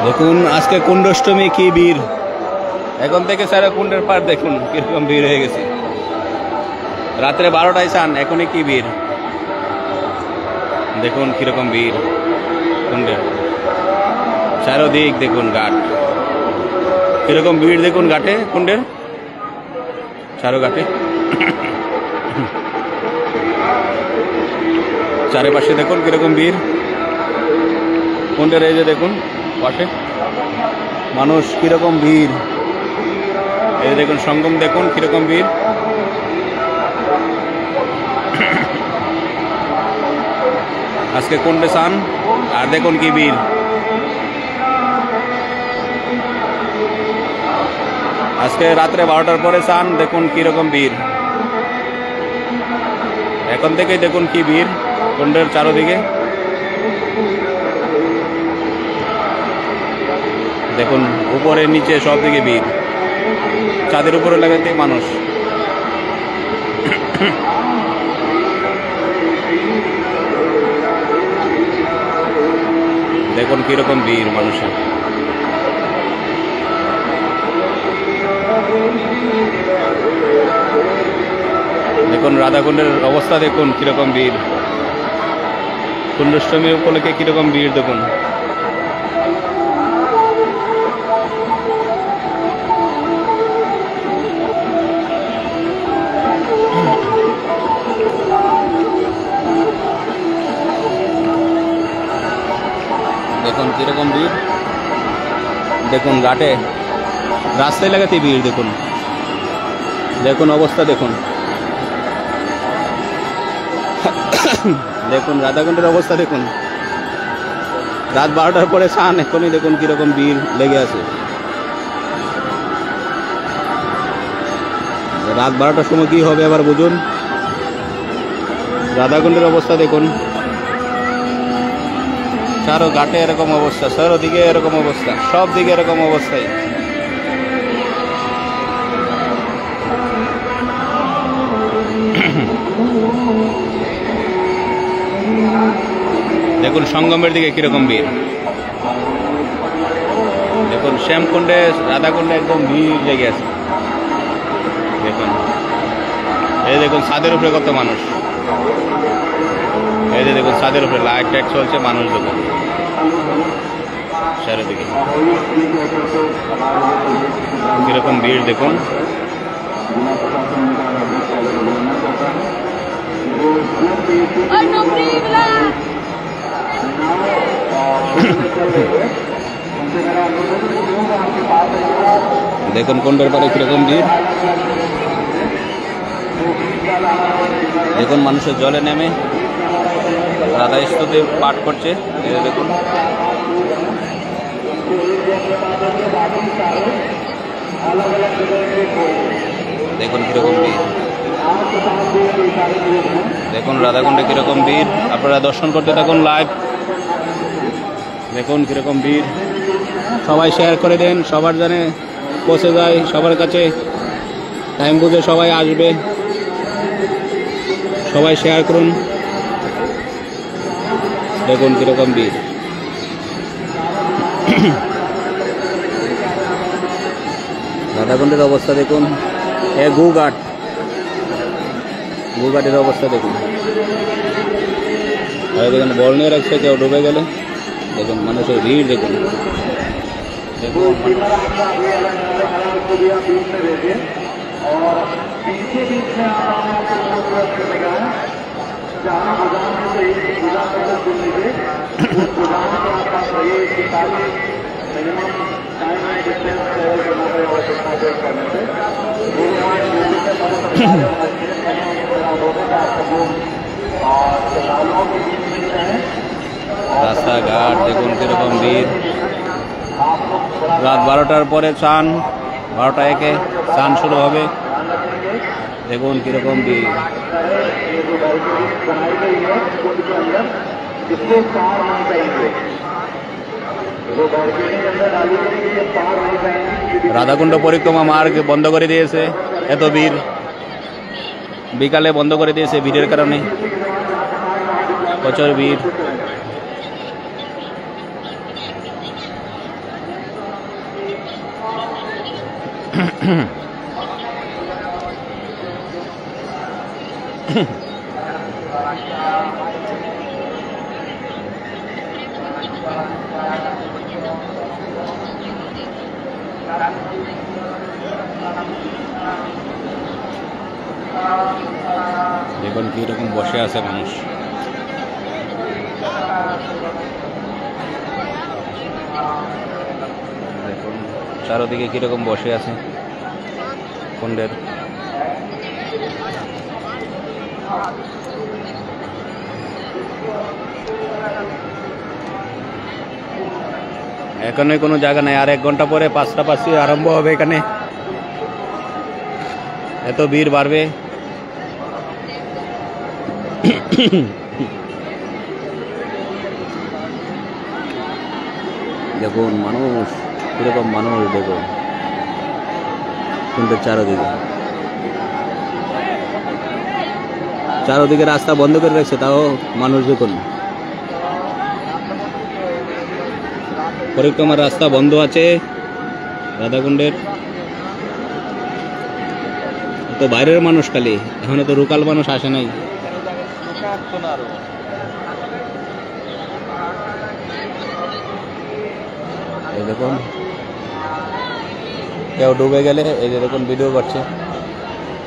দেখুন আজকে কুণ্ডাষ্টমী কি ভিড়। এখন থেকে সারা কুণ্ডের পার দেখুন কিরকম ভিড় হয়ে গেছে। রাত্রে 12টায় চান, এখনই কি ভিড় দেখুন কিরকম ভিড় কুণ্ডের চারোদিক। দেখুন ঘাট কিরকম ভিড়, দেখুন ঘাটে কুণ্ডের চারো ঘাটে চারিপাশে দেখুন কিরকম ভিড় কুণ্ডের। এই যে দেখুন পাশে মানুষ কিরকম ভিড়, এই দেখুন সঙ্গম দেখুন কিরকম ভিড়। আজকে কুণ্ডে চান আর দেখুন কি ভিড়। আজকে রাত্রে 12টার পরে চান, দেখুন কিরকম ভিড়। এখন থেকেই দেখুন কি ভিড় কুণ্ডের চারোদিকে। দেখুন উপরে নিচে সব দিকে ভিড়, চাঁদের উপরে লাগাতে মানুষ। দেখুন কিরকম ভিড় মানুষের। দেখুন রাধাকুণ্ডের অবস্থা দেখুন কিরকম ভিড়। কুণ্ডাষ্টমী উপলক্ষে কিরকম ভিড় দেখুন। দেখুন কিরকম ভিড়, দেখুন ঘাটে রাস্তায় লাগাতে ভিড়। দেখুন দেখুন অবস্থা দেখুন। দেখুন রাধাকুণ্ডের অবস্থা দেখুন। রাত 12টার পরে চান, এখনই দেখুন কিরকম ভিড় লেগে আছে। রাত 12টার সময় কি হবে আবার বুঝুন। রাধাকুণ্ডের অবস্থা দেখুন, চারো ঘাটে এরকম অবস্থা, চারোদিকে এরকম অবস্থা, সব দিকে এরকম অবস্থায়। দেখুন সঙ্গমের দিকে কিরকম ভিড়। দেখুন শ্যামকুণ্ডে রাধাকুণ্ডে একদম ভিড় লেগে আছে। দেখুন এই দেখুন ছাদের উপরে কত মানুষ। এই যে দেখুন ছাদের উপরে লাইট টাইট চলছে, মানুষ দেখুন চারিদিকে কিরকম ভিড় দেখুন। দেখুন কুণ্ডের পারে কিরকম ভিড়। দেখুন মানুষের জলে নেমে রাধা স্তুতি পাঠ করছে। দেখুন দেখুন কিরকম ভিড়। দেখুন রাধাকুণ্ডে কিরকম ভিড়। আপনারা দর্শন করতে থাকুন লাইভ। দেখুন কিরকম ভিড়। সবাই শেয়ার করে দেন, সবার জানে পৌঁছে যায়, সবার কাছে টাইম বুঝে সবাই আসবে। সবাই শেয়ার করুন। দেখুন কিরকম ভিড়। রাধাকুণ্ডের অবস্থা দেখুন। গুঘাট, গুঘাটের অবস্থা দেখুন। দেখুন বল নিয়ে রাখছে, কেউ ডুবে গেলে। দেখুন মানুষের ভিড় দেখুন। দেখুন রাস্তাঘাট দেখুন কিরকম ভিড়। রাত 12টার পরে চান, 12টা 1-এ চান শুরু হবে। দেখুন কিরকম ভিড়। রাধাকুণ্ড পরিক্রমা মার্গ বন্ধ করে দিয়েছে, এত ভিড়। বিকালে বন্ধ করে দিয়েছে ভিড়ের কারণে, প্রচুর ভিড়। দেখুন কিরকম বসে আছে মানুষ। দেখুন চারদিকে কিরকম বসে আছে কুণ্ডের। এখানে কোনো জায়গা নাই, আর 1 ঘন্টা পরে 5টা পাঁচি আরম্ভ হবে। এখানে এত ভিড় বাড়বে। দেখুন মানুষ কিরকম মানুষ, দেখুন কুণ্ডের চারদিকে রাস্তা বন্ধ করে রাখছে, তাও মানুষ দেখুন। পরিক্রমার রাস্তা বন্ধ আছে রাধাকুণ্ডের। তো বাইরের মানুষ খালি, এখানে তো লোকাল মানুষ আসে নাই। এই দেখুন কেউ ডুবে গেলে এই যে দেখুন ভিডিও করছে,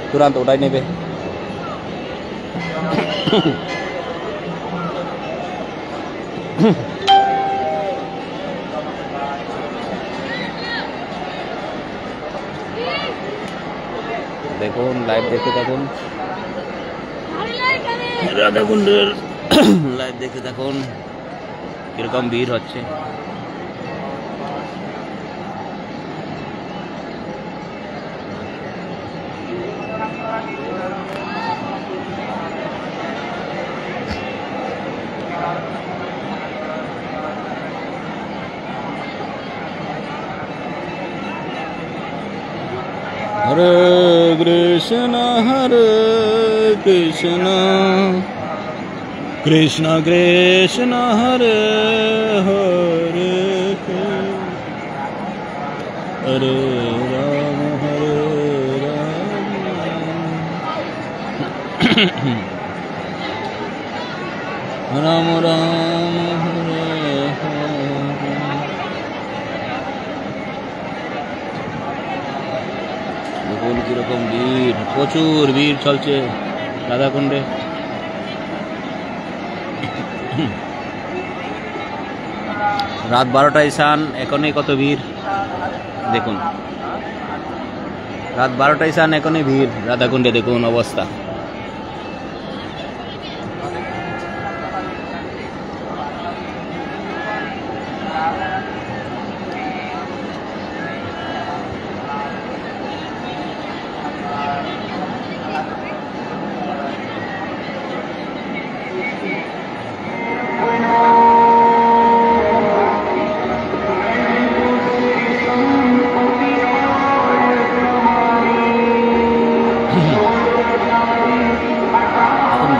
তুরন্ত ওটাই নেবে। দেখুন লাইভ দেখতে থাকুন, রাধাকুণ্ডের লাইভ দেখতে থাকুন কিরকম ভিড় হচ্ছে। হরে কৃষ্ণ কৃষ্ণ কৃষ্ণ হরে হরে, হরে রাম রাম রাম হরে হরে। দেখুন কিরকম ভিড়, প্রচুর ভিড় চলছে রাধাকুণ্ডে। রাত 12টায় স্নান, এখনই কত ভিড় দেখুন। রাত 12টায় স্নান, এখনই ভিড় রাধাকুণ্ডে। দেখুন অবস্থা।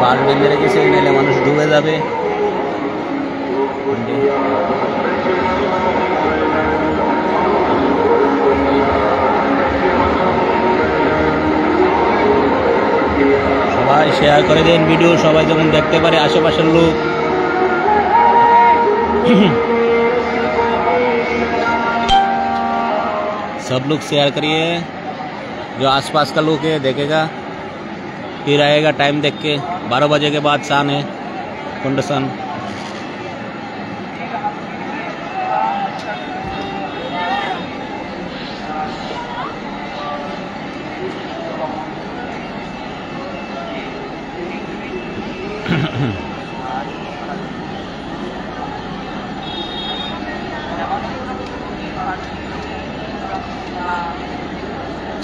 বাস বেঁধে রেখেছে, নাহলে মানুষ ডুবে যাবে। সবাই শেয়ার করে দেন ভিডিও, সবাই যেমন देखते पारे आशेपाशेर लोक। सब लोग शेयर करिए, जो आसपास का लोग है देखेगा, फिर आएगा टाइम देख के। 12 बजे के बाद शान है कुंड सन।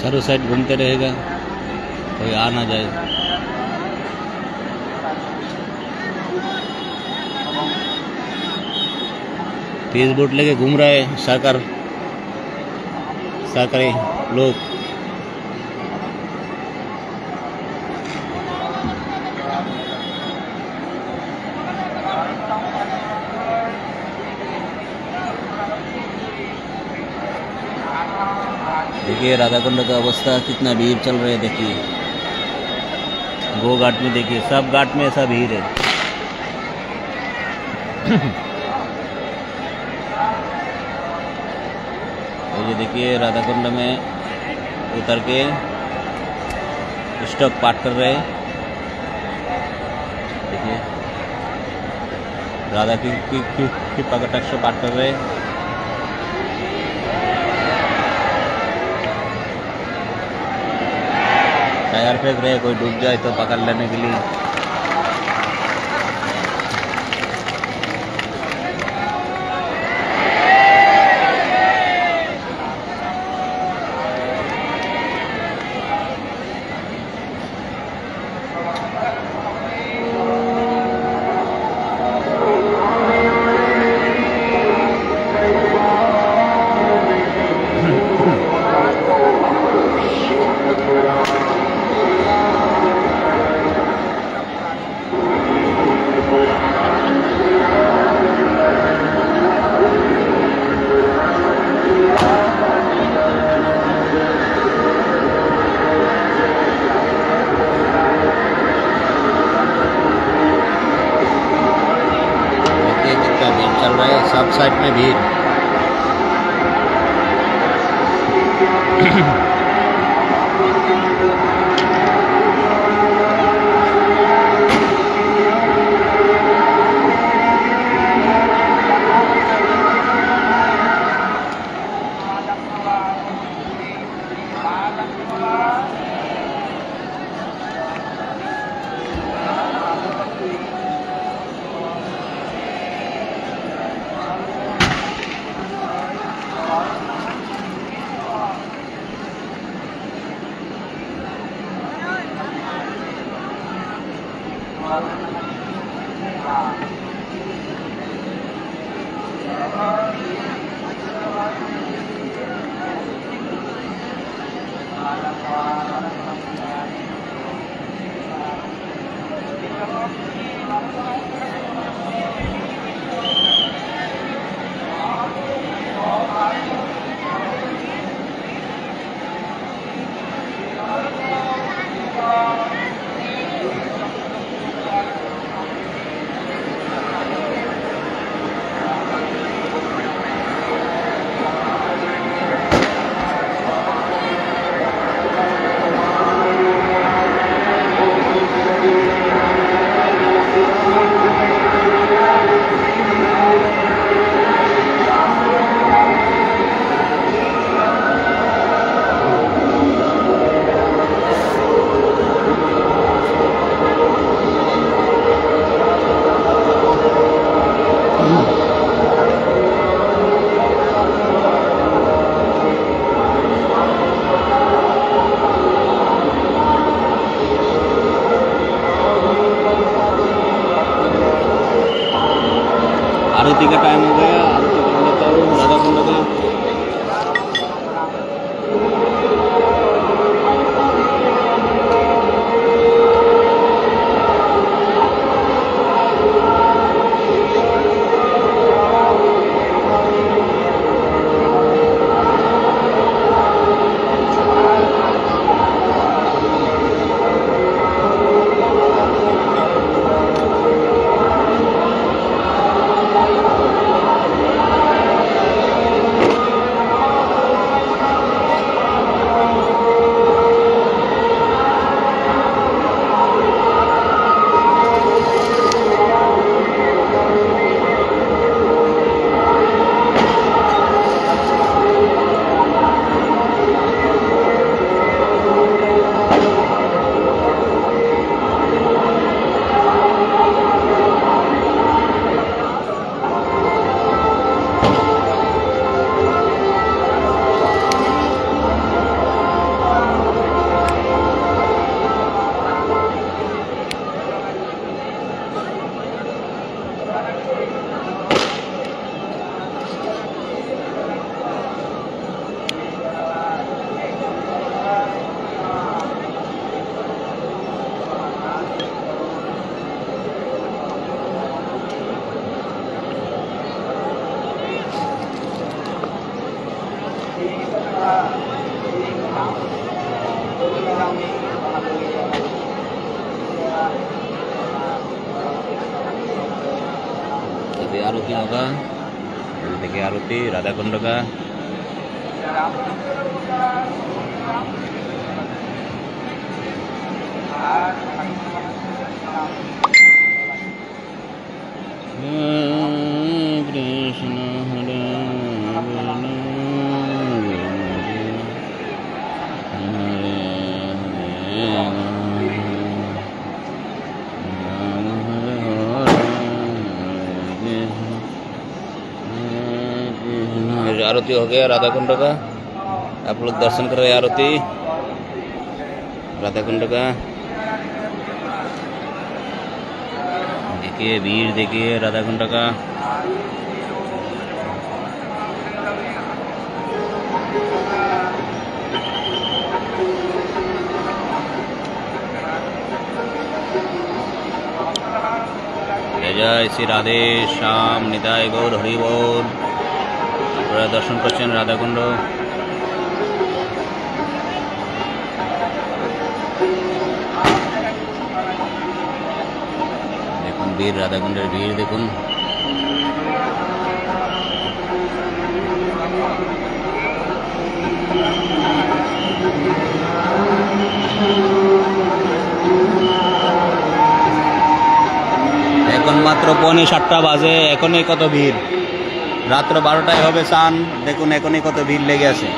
चारों साइड घूमते रहेगा, कोई आ ना जाए। तेज बोट लेके घूम रहा है सरकारी लोग। देखिए राधा कुंड का अवस्था, कितना भीड़ चल रहा है। देखिए गो घाट में देखिए, सब घाट में ऐसा भीड़ है। ये देखिए राधा कुंड में उतर के स्टॉक पाठ कर रहे हैं। देखिए राधा की प्रकटाक्ष पाठ कर रहे हैं। टायर फेंक रहे, कोई डूब जाए तो पकड़ लेने के लिए। चल रहा है सब साइड में भीड़। आरती का टाइम हो गया, आरती कर लेता हूँ राधा कुंड का। अभी आरती होगा। देखिए आरती राधा कुंड का। कृष्ण हरे आरती हो गया राधा कुंड का। आप लोग दर्शन कर रहे हैं आरती राधा कुंड का। देखिए भीड़ देखिए राधा कुंड का। जय जय श्री राधे श्याम निताय गौर हरि बोल। আপনারা দর্শন করছেন রাধাকুণ্ড। দেখুন ভিড় রাধাকুণ্ডের ভিড় দেখুন। এখন মাত্র 6:45 বাজে, এখনই কত ভিড়। রাত্র 12টায় হবে স্নান। দেখুন এখনই কত ভিড় লেগে আছে।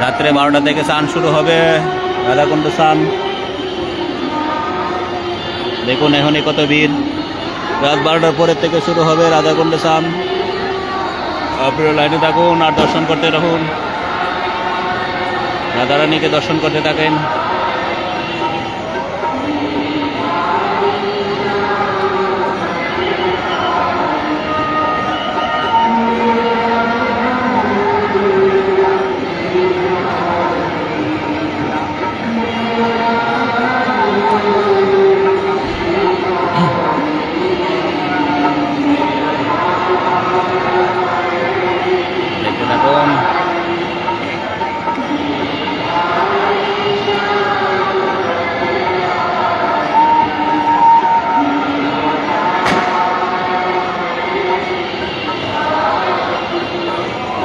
রাত্রে 12টা থেকে স্নান শুরু হবে রাধাকুণ্ড স্নান। দেখুন এখনই কত ভিড়। রাত 12টার পরের থেকে শুরু হবে রাধাকুণ্ড স্নান। আপনারা লাইনে থাকুন আর দর্শন করতে রাখুন। রাধারানীকে দর্শন করতে থাকেন।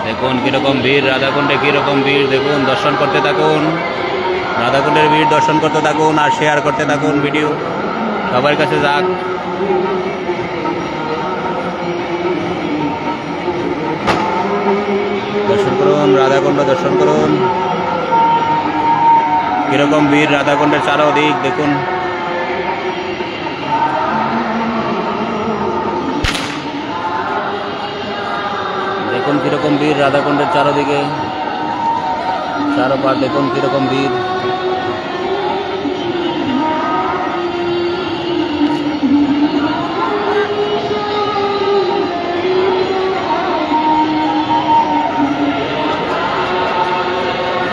দেখুন কিরকম ভিড় রাধাকুণ্ডে, কিরকম ভিড় দেখুন। দর্শন করতে থাকুন রাধাকুণ্ডের ভিড়, দর্শন করতে থাকুন আর শেয়ার করতে থাকুন ভিডিও সবার কাছে যাক। দর্শন করুন রাধাকুণ্ড, দর্শন করুন কিরকম ভিড় রাধাকুণ্ডের চারদিক দেখুন। দেখুন কিরকম ভিড় রাধাকুণ্ডের চারদিকে, চারপাশ দেখুন কিরকম ভিড়।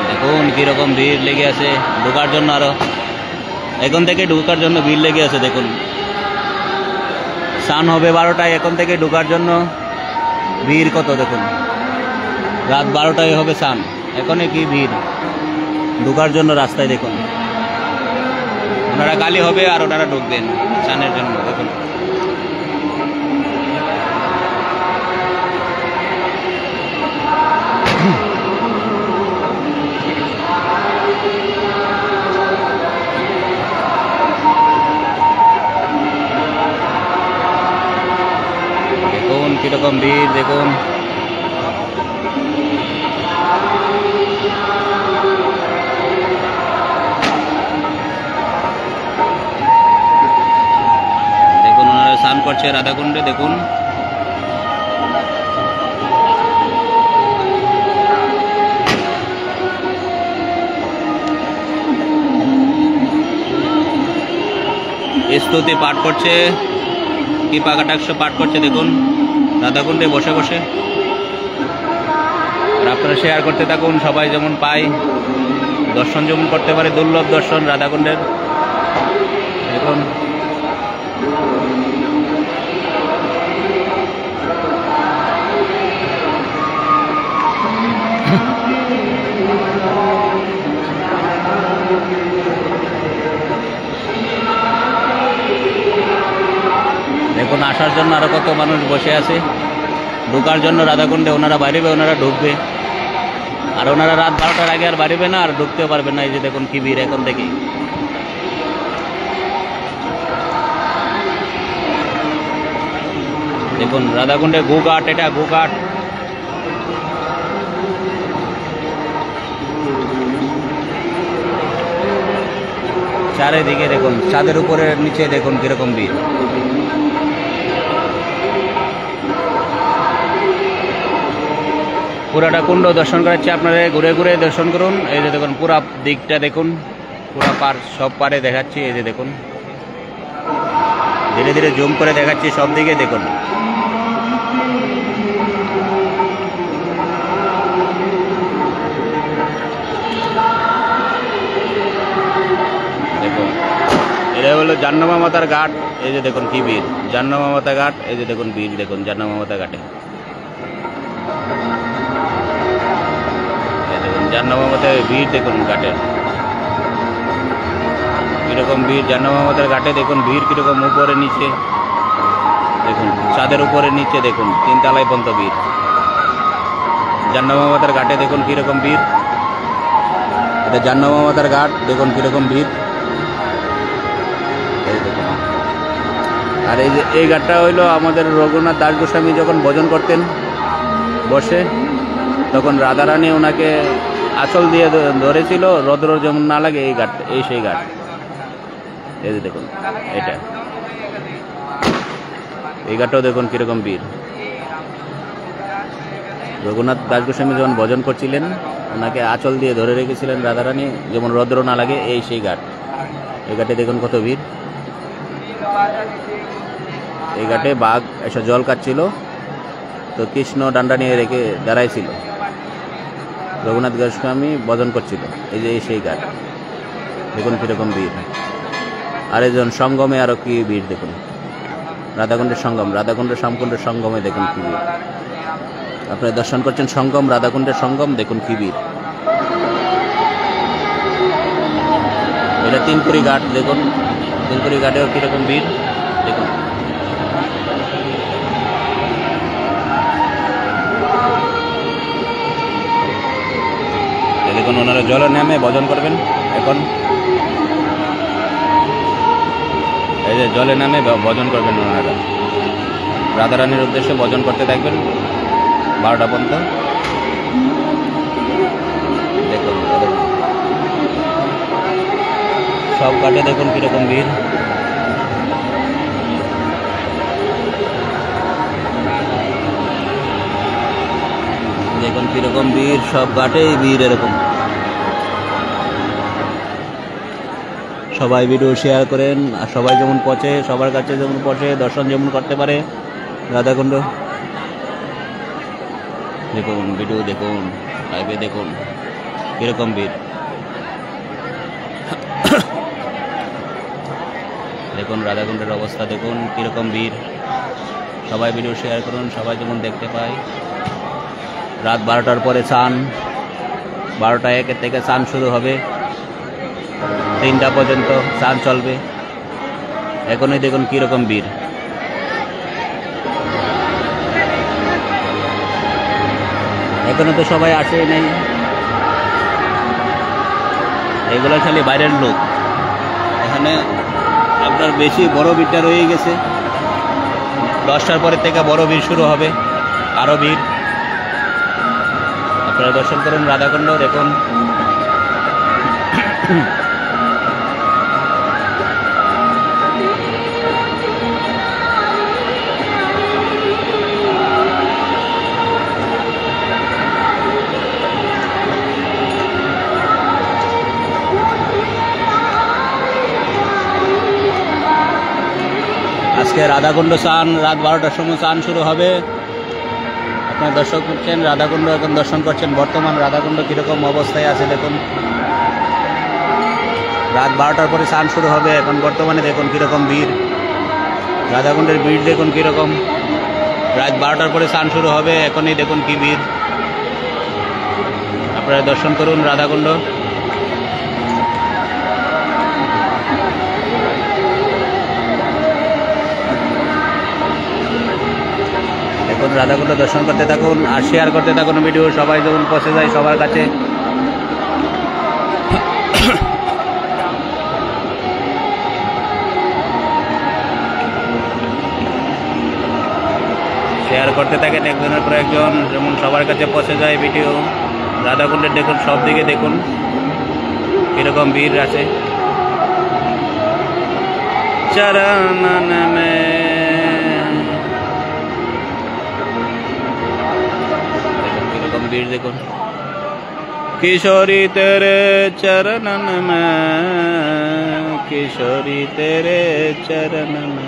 দেখুন কিরকম ভিড় লেগে আছে ঢোকার জন্য। আরো এখন থেকে ঢোকার জন্য ভিড় লেগে আছে। দেখুন স্নান হবে 12টায়, এখন থেকে ঢোকার জন্য ভিড় কত দেখুন। রাত 12টায় হবে স্নান, এখনই কি ভিড় ঢোকার জন্য রাস্তায়। দেখুন ওনারা কালি হবে আর ওনারা ঢুকবেন স্নানের জন্য। দেখুন দেখুন কিরকম ভিড় দেখুন। দেখুন ওনারা স্নান করছে রাধাকুণ্ডে। দেখুন স্তুতি পাঠ করছে, কৃপা কটাক্ষ পাঠ করছে দেখুন রাধাকুণ্ডে বসে বসে। আর আপনারা শেয়ার করতে থাকুন সবাই যেমন পায়, দর্শন যেমন করতে পারে। দুর্লভ দর্শন রাধাকুণ্ডের দেখুন। এখন আসার জন্য আরো কত মানুষ বসে আছে, ঢোকার জন্য রাধাকুণ্ডে ওনারা বাইরেবে, ওনারা ঢুকবে, আর ওনারা রাত 12টার আগে আর বাড়িবে না, আর ঢুকতেও পারবে না। এই যে দেখুন কি ভিড় এখন থেকেই। দেখুন রাধাকুণ্ডে গোঘাট, এটা গোঘাট। চারিদিকে দেখুন, ছাদের উপরে নিচে দেখুন কিরকম ভিড়। পুরাটা কুণ্ড দর্শন করাচ্ছি আপনারা, ঘুরে ঘুরে দর্শন করুন। এই যে দেখুন পুরা দিকটা দেখুন, পুরা পার, সব পারে দেখাচ্ছি। এই যে দেখুন ধীরে ধীরে জুম করে দেখাচ্ছি, সব দিকে দেখুন। দেখুন এটা হলো জাহ্নমা মাতার ঘাট। এই যে দেখুন কি ভিড়, জাহ্নমা মাতা ঘাট। এই যে দেখুন ভিড়, দেখুন জাহ্নমা মাতা ঘাটে। জাহ্নমা মাতার ভিড় দেখুন ঘাটের কিরকম ভিড়, জাহ্নমা মাতার ঘাটে দেখুন ভিড় কিরকম, উপরে নিচে দেখুন, ছাদের উপরে নিচে দেখুন, 3 তলায় পর্যন্ত ভিড়। জাহ্নমা মাতার ঘাটে দেখুন কিরকম ভিড়, এটা জাহ্নমা মাতার ঘাট, দেখুন কিরকম ভিড়। আর এই যে এই ঘাটটা হইলো আমাদের রঘুনাথ দাস গোস্বামী যখন ভজন করতেন বসে, তখন রাধারানী ওনাকে আঁচল দিয়ে ধরেছিল, রৌদ্র যেমন না লাগে। এই ঘাট, এই সেই ঘাট। এই যে দেখুন এটা, এই ঘাটটাও দেখুন কিরকম ভিড়। রঘুনাথ দাস গোস্বামী যখন ভজন করছিলেন, ওনাকে আঁচল দিয়ে ধরে রেখেছিলেন রাধারানী, যেমন রৌদ্র না লাগে। এই সেই ঘাট, এই ঘাটে দেখুন কত ভিড়। এই ঘাটে বাঘ এসে জল কাটছিল, তো কৃষ্ণ ডান্ডা নিয়ে রেখে দাঁড়াইছিল, রঘুনাথ গোস্বামী ভজন করছিল। এই যে সেই ঘাট, দেখুন কিরকম ভিড়। আর একজন সঙ্গমে আরো কি ভিড় দেখুন, রাধাকুণ্ডের সঙ্গম, রাধাকুণ্ডের শ্যামকুণ্ডের সঙ্গমে দেখুন কি ভিড়। আপনারা দর্শন করছেন সঙ্গম, রাধাকুণ্ডের সঙ্গম, দেখুন কি ভিড়। এটা 3 ঘাট, দেখুন 3 ঘাটেও কিরকম ভিড় দেখুন। দেখুন ওনারা জলে নেমে ভজন করবেন এখন। এই যে জলে নামে ভজন করবেন ওনারা, রাধারানীর উদ্দেশ্যে ভজন করতে থাকবেন 12টা পর্যন্ত। দেখুন সব ঘাটে দেখুন কিরকম ভিড়। দেখুন কিরকম ভিড়, সব ঘাটেই ভিড় এরকম। সবাই ভিডিও শেয়ার করেন, আর সবাই যেমন পৌঁছে, সবার কাছে যেমন পৌঁছে, দর্শন যেমন করতে পারে রাধাকুণ্ড। দেখুন ভিডিও দেখুন, লাইভে দেখুন কিরকম ভিড়। দেখুন রাধাকুণ্ডের অবস্থা দেখুন কিরকম ভিড়। সবাই ভিডিও শেয়ার করুন, সবাই যেমন দেখতে পায়। রাত 12টার পরে স্নান, 12টা 1 থেকে স্নান শুরু হবে, 3টা পর্যন্ত স্নান চলবে। এখনই দেখুন কিরকম ভিড়। এখনো তো সবাই আসে নাই, এগুলো খালি বাইরের লোক। এখানে আপনার বেশি বড় ভিড়টা রয়ে গেছে, 10টার পরের থেকে বড় ভিড় শুরু হবে, আরো ভিড়। আপনারা দর্শন করুন রাধাকুণ্ড, দেখুন আজকে রাধাকুণ্ড স্নান রাত 12টার সময় স্নান শুরু হবে। আপনারা দর্শক করছেন রাধাকুণ্ড, এখন দর্শন করছেন বর্তমান রাধাকুণ্ড কীরকম অবস্থায় আছে দেখুন। রাত 12টার পরে স্নান শুরু হবে, এখন বর্তমানে দেখুন কীরকম ভিড়। রাধাকুণ্ডের ভিড় দেখুন কীরকম। রাত 12টার পরে স্নান শুরু হবে, এখনই দেখুন কী ভিড়। আপনারা দর্শন করুন রাধাকুণ্ড। রাধাকুণ্ড দর্শন করতে থাকুন আর শেয়ার করতে থাকুন ভিডিও, সবাই যখন পৌঁছে যায় সবার কাছে। শেয়ার করতে থাকেন একজনের পর একজন, যেমন সবার কাছে পৌঁছে যায় ভিডিও। রাধাকুণ্ডের দেখুন, সব দিকে দেখুন কিরকম ভিড় আছে। চরণ মে কিরকম ভিড় দেখুন। কিশোরী তেরে চরণ মে, কিশোরী তেরে চরণ মে।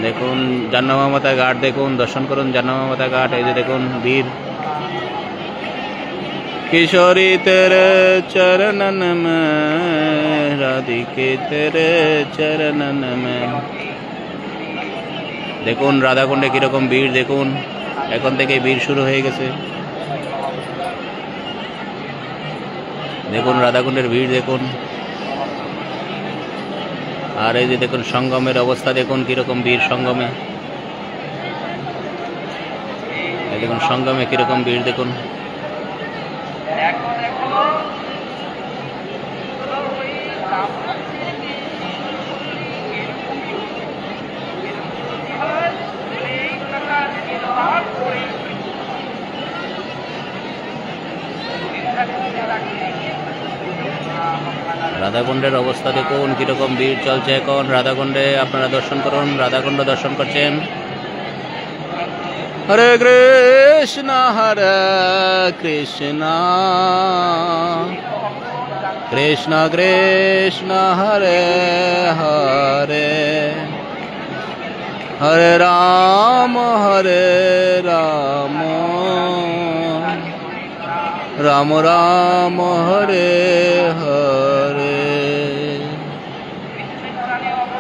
দেখুন জাহ্নবী মাতা ঘাট দেখুন, দর্শন করুন জাহ্নবী মাতা ঘাট। এই যে দেখুন ভিড়। किशोरी तेरे चरणन में, राधिके तेरे चरणन में। দেখুন রাধাকুণ্ডে কিরকম ভিড় দেখুন, এখন থেকে ভিড় শুরু হয়ে গেছে। দেখুন রাধাকুণ্ডের ভিড় দেখুন। আর এই যে দেখুন সঙ্গমের অবস্থা দেখুন কিরকম ভিড় সঙ্গমে। এই দেখুন সঙ্গমে কিরকম ভিড় দেখুন। রাধাকুণ্ডের অবস্থা দেখুন কিরকম ভিড় চলছে এখন রাধাকুণ্ডে। আপনারা দর্শন করুন, রাধাকুণ্ড দর্শন করছেন। হরে কৃষ্ণ হরে কৃষ্ণ, কৃষ্ণ কৃষ্ণ হরে হরে, হরে রাম রাম রাম হরে হরে,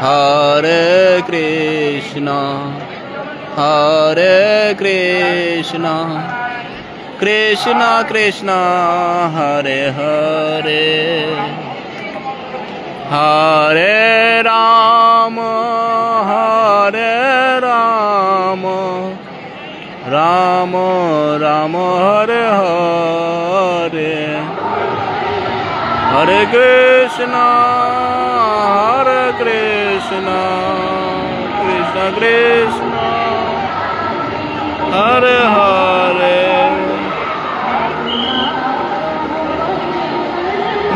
হরে কৃষ্ণ কৃষ্ণ কৃষ্ণ হরে হরে, হরে রাম রাম রাম হরে হরে, হরে কৃষ্ণ কৃষ্ণ কৃষ্ণ হরে হরে।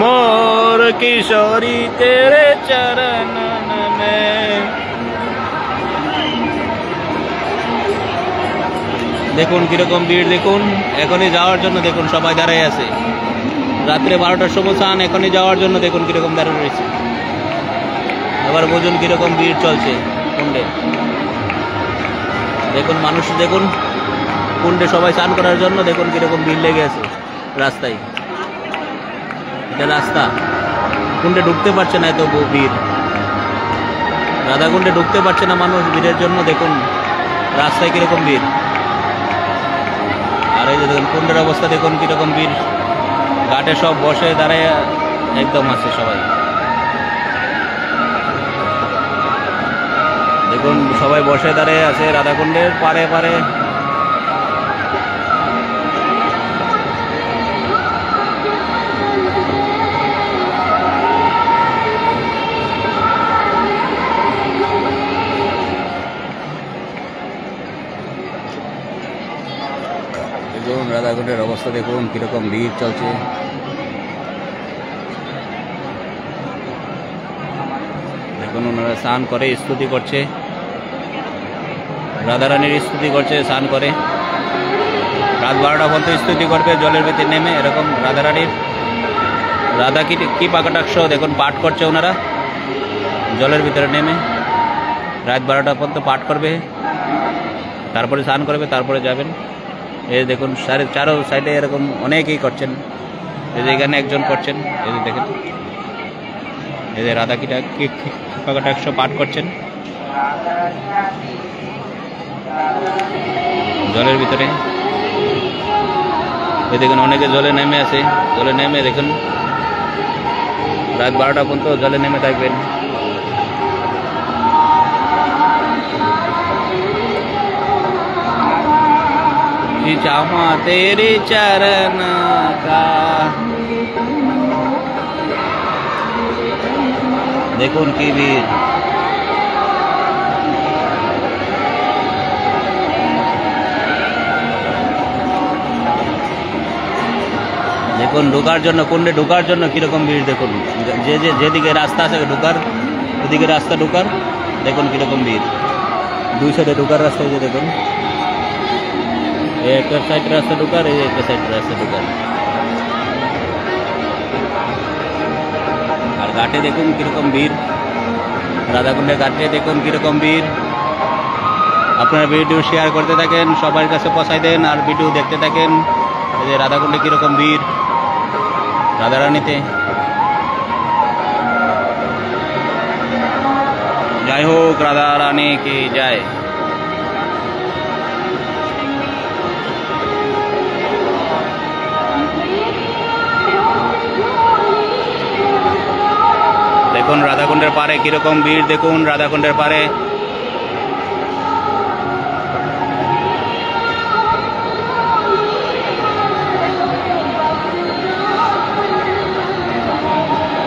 मोर किशोरी तेरे चरण में। দেখুন কিরকম ভিড় দেখুন, এখনই যাওয়ার জন্য দেখুন সবাই দাঁড়ায় আছে। রাত্রে 12টার সময় চান, এখনই যাওয়ার জন্য দেখুন কিরকম দাঁড়িয়ে রয়েছে। এবার বুঝুন কিরকম ভিড় চলছে কুণ্ডে। দেখুন মানুষ দেখুন কুণ্ডে সবাই স্নান করার জন্য দেখুন কিরকম ভিড় লেগে আছে রাস্তায়। এটা রাস্তা, কুণ্ডে ঢুকতে পারছে না, এত ভিড়। রাধাকুণ্ডে ঢুকতে পারছে না মানুষ ভিড়ের জন্য। দেখুন রাস্তায় কিরকম ভিড়। আর এই যে দেখুন কুণ্ডের অবস্থা দেখুন কিরকম ভিড়। ঘাটে সব বসে দাঁড়ায় একদম আছে সবাই। দেখুন সবাই বসে দাঁড়িয়ে আছে রাধাকুণ্ডের পারে পারে। দেখুন রাধাকুণ্ডের অবস্থা দেখুন কিরকম ভিড় চলছে। দেখুন ওনারা স্নান করে স্তুতি করছে, রাধারানীর স্তুতি করছে স্নান করে। রাত 12টা পর্যন্ত স্তুতি করবে জলের ভিতরে নেমে। এরকম রাধারানীর রাধা কি পাকটাক্ষ দেখুন পাঠ করছে ওনারা জলের ভিতরে নেমে। রাত 12টা পর্যন্ত পাঠ করবে, তারপরে স্নান করবে, তারপরে যাবেন। এই দেখুন চারো সাইডে এরকম অনেকেই করছেন। এই যে এখানে একজন করছেন, এই যে দেখেন এই যে রাধা কি পাকটাক্ষ পাঠ করছেন জলের ভিতরে। এই দেখুন অনেকে জলে নেমে আছে, জলে নেমে দেখুন রাত 12টা পর্যন্ত জলে নেমে থাকবেন। चाहा तेरे चरण का। দেখুন কি ভিড়, দেখুন ঢোকার জন্য, কুণ্ডে ঢোকার জন্য কিরকম ভিড় দেখুন। যেদিকে রাস্তা আছে ঢোকার, ওদিকে রাস্তা ঢোকার, দেখুন কিরকম ভিড়। দুই সাইডে ঢোকার রাস্তা যে দেখুন, এই একটা সাইড রাস্তা ঢোকার, এই একটা সাইড রাস্তা ঢোকার। আর ঘাটে দেখুন কিরকম ভিড়, রাধাকুণ্ডের ঘাটে দেখুন কিরকম ভিড়। আপনারা ভিডিও শেয়ার করতে থাকেন, সবার কাছে পৌঁছায় দেন, আর ভিডিও দেখতে থাকেন। এই যে রাধাকুণ্ডে কিরকম ভিড়, রাধারানীতে। জয় হোক রাধারানী কি জয়। দেখুন রাধাকুণ্ডের পারে কিরকম ভিড়, দেখুন রাধাকুণ্ডের পারে।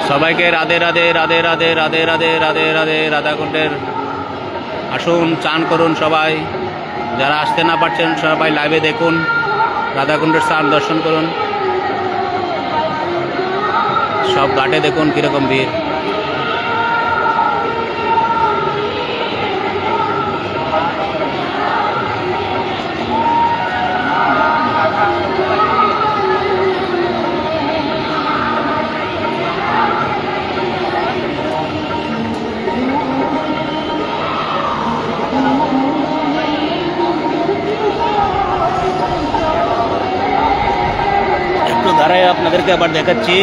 সবাইকে রাধে রাধে রাধে রাধে রাধে রাধে রাধে রাধে। রাধাকুণ্ডের আসুন, চান করুন সবাই। যারা আসতে না পারছেন সবাই লাইভে দেখুন, রাধাকুণ্ডের স্থান দর্শন করুন। সব ঘাটে দেখুন কিরকম ভিড়। দাঁড়ায় আপনাদেরকে আবার দেখাচ্ছি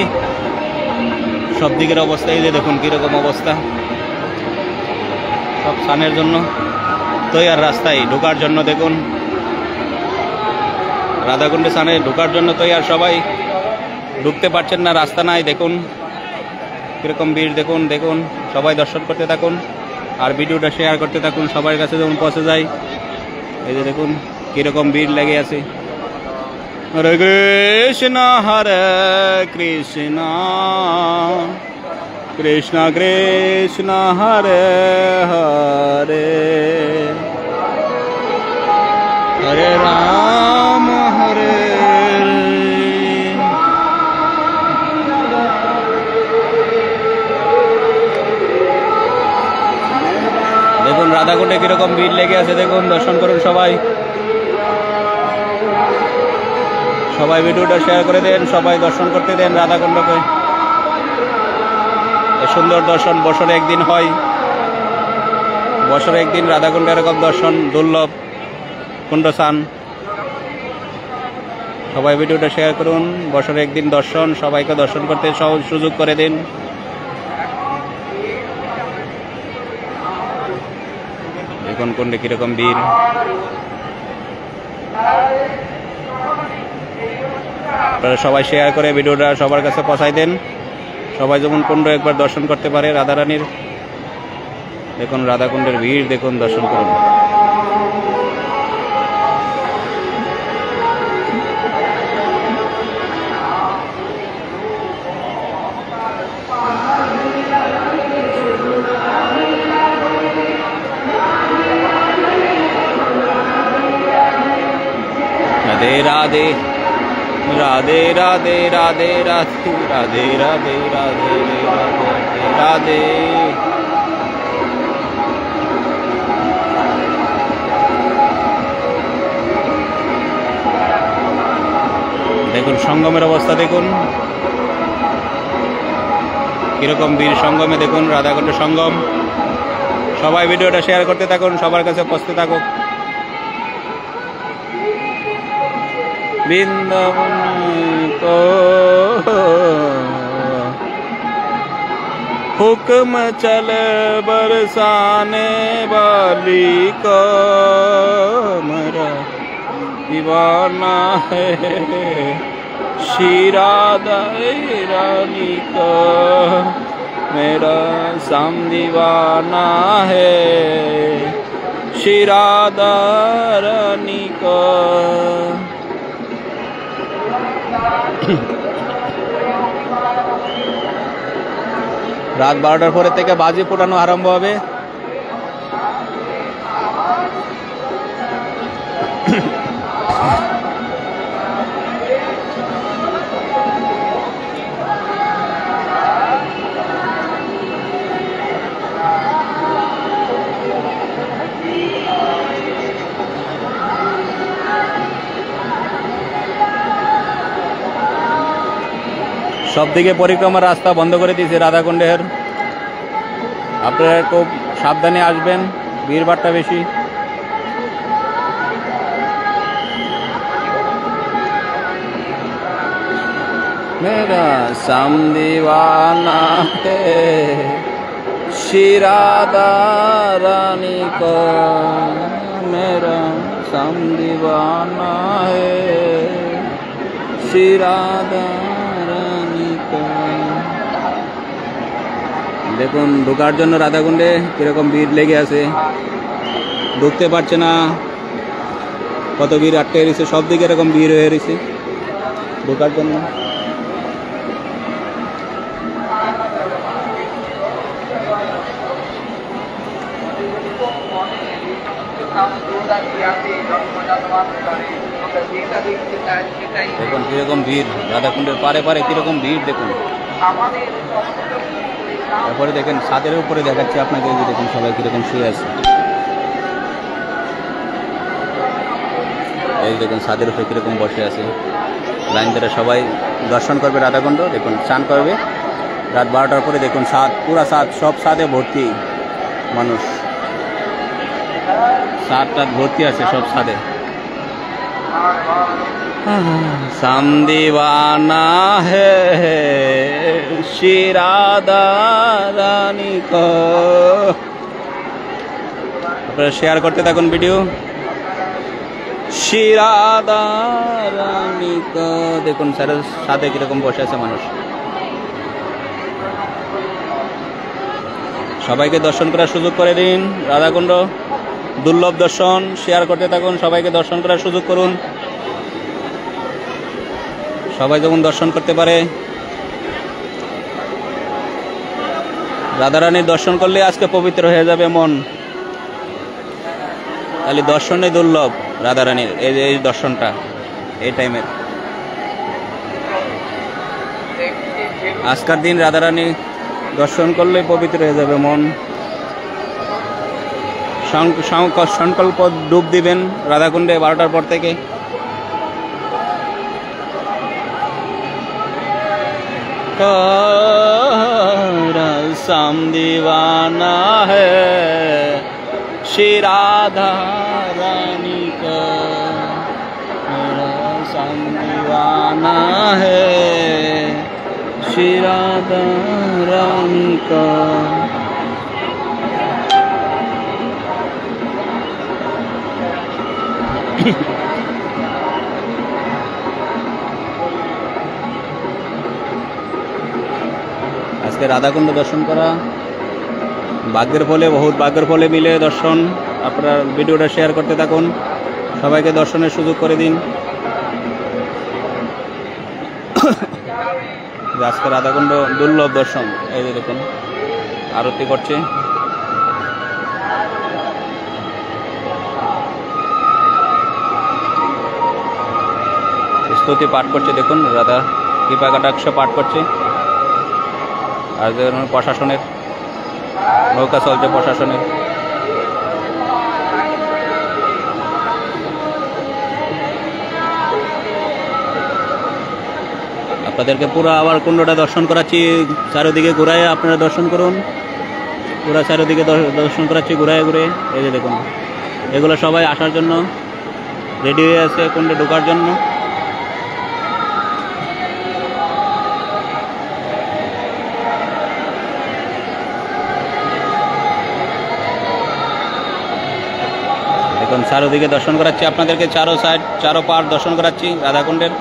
সব দিকের অবস্থা। এই যে দেখুন কিরকম অবস্থা, সব স্নানের জন্য তৈয়ার, রাস্তায় ঢোকার জন্য দেখুন, রাধাকুণ্ডে স্নানে ঢোকার জন্য তৈয়ার। সবাই ঢুকতে পারছেন না, রাস্তা নাই। দেখুন কিরকম ভিড়, দেখুন দেখুন। সবাই দর্শন করতে থাকুন আর ভিডিওটা শেয়ার করতে থাকুন, সবার কাছে যেমন পৌঁছে যায়। এই যে দেখুন কিরকম ভিড় লেগে আছে। হরে কৃষ্ণ কৃষ্ণ কৃষ্ণ হরে হরে, হরে রাম হরে। দেখুন রাধাকুণ্ডে কিরকম ভিড় লেগে আছে, দেখুন দর্শন করুন সবাই। সবাই ভিডিওটা শেয়ার করে দেন, সবাই দর্শন করতে দেন রাধাকুণ্ডকে। সুন্দর দর্শন বছরে একদিন হয়, বছরে একদিন রাধাকুণ্ডে এরকম দর্শন দুর্লভ কুণ্ড স্নান। সবাই ভিডিওটা শেয়ার করুন, বছরে একদিন দর্শন, সবাইকে দর্শন করতে সহজ সুযোগ করে দিন। এখন কুণ্ডে কিরকম ভিড়। আপনারা সবাই শেয়ার করে ভিডিওটা সবার কাছে পৌঁছায় দেন, সবাই যেমন কুণ্ড একবার দর্শন করতে পারে রাধারানীর। দেখুন রাধাকুণ্ডের ভিড়, দেখুন দর্শন করুন। রাধে রাধে রাধে রাধে রাধে রাধে রাধে রাধে রাধে রাধে রাধে। দেখুন সঙ্গমের অবস্থা, দেখুন কিরকম বীর সঙ্গমে। দেখুন রাধাকুণ্ড সঙ্গম। সবাই ভিডিওটা শেয়ার করতে থাকুন, সবার কাছে পৌঁছতে থাকুক। বৃন্দাবন को हुक्म चल बरसाने वाली को, मेरा दीवाना है श्री राधा रानी को, मेरा सम दीवाना है श्री राधा रानी को। রাত 12টার পরে থেকে বাজি ফোটানো আরম্ভ হবে। সব দিকে পরিক্রমার রাস্তা বন্ধ করে দিয়েছে রাধাকুণ্ডের। আপনারা খুব সাবধানে আসবেন, ভিড়ভাড়টা বেশি। मेरा सम दीवाना है शिरादा रानी को, मेरा सम दीवाना है शिरादा रानी को। দেখুন ঢোকার জন্য রাধাকুণ্ডে কিরকম ভিড় লেগে আছে, ঢুকতে পারছে না, কত ভিড় আটকে রয়েছে, সব দিকে এরকম ভিড় হয়ে রয়েছে ঢোকার জন্য। দেখুন কিরকম ভিড় রাধাকুণ্ডের পারে পারে, কিরকম ভিড় দেখুন। তারপরে দেখেন ছাদের উপরে দেখাচ্ছি আপনাকে, যে দেখুন সবাই কিরকম শুয়ে আছে। এই দেখুন ছাদের উপরে কিরকম বসে আছে, লাইন ধরে সবাই দর্শন করবে রাধাকুণ্ড। দেখুন স্নান করবে রাত 12টার পরে। দেখুন ছাদ, পুরা ছাদ, সব ছাদে ভর্তি মানুষ, ছাদ ভর্তি আছে সব ছাদে। सम दीवाना है शिरादा रानी को। আপনারা শেয়ার করতে থাকুন ভিডিও। শিরাদা রানী কো, দেখুন স্যারের সাথে কিরকম বসে আছে মানুষ। সবাইকে দর্শন করার সুযোগ করে দিন। রাধাকুণ্ড দুর্লভ দর্শন, শেয়ার করতে থাকুন, সবাইকে দর্শন করার সুযোগ করুন। সবাই যেমন দর্শন করতে পারে। রাধারানীর দর্শন করলে আজকে পবিত্র হয়ে যাবে মন। তাহলে দর্শনে দুর্লভ রাধারানীর এই দর্শনটা এই টাইমের। আজকের দিন রাধারানী দর্শন করলে পবিত্র হয়ে যাবে মন। সংকল্প ডুব দিবেন রাধাকুণ্ডে 12টার পর থেকে। सम दीवाना है शिराधा रानी का, मेरा सम दीवाना है शिराधा रानी का। আজকে রাধাকুণ্ড দর্শন করা ভাগ্যের ফলে, বহুত ভাগ্যের ফলে মিলে দর্শন। আপনারা ভিডিওটা শেয়ার করতে থাকুন, সবাইকে দর্শনের সুযোগ করে দিন। আজকে রাধাকুণ্ড দুর্লভ দর্শন। এই যে দেখুন আরতি করছে। স্তুতি পাঠ করছে, দেখুন রাধা কৃপা কটাক্ষ পাঠ করছে। আর প্রশাসনের নৌকা চলছে, প্রশাসনের। আপনাদেরকে পুরো আবার কুণ্ডটা দর্শন করাচ্ছি, চারিদিকে ঘুরায় আপনারা দর্শন করুন। পুরা চারিদিকে দর্শন করাচ্ছি ঘুরায় ঘুরে। এই যে দেখুন এগুলো সবাই আসার জন্য রেডি হয়ে আছে কুণ্ডে ঢোকার জন্য। দেখুন চারোদিকে দর্শন করাচ্ছি আপনাদেরকে, চারো সাইড চারো পার দর্শন করাচ্ছি রাধাকুণ্ডের।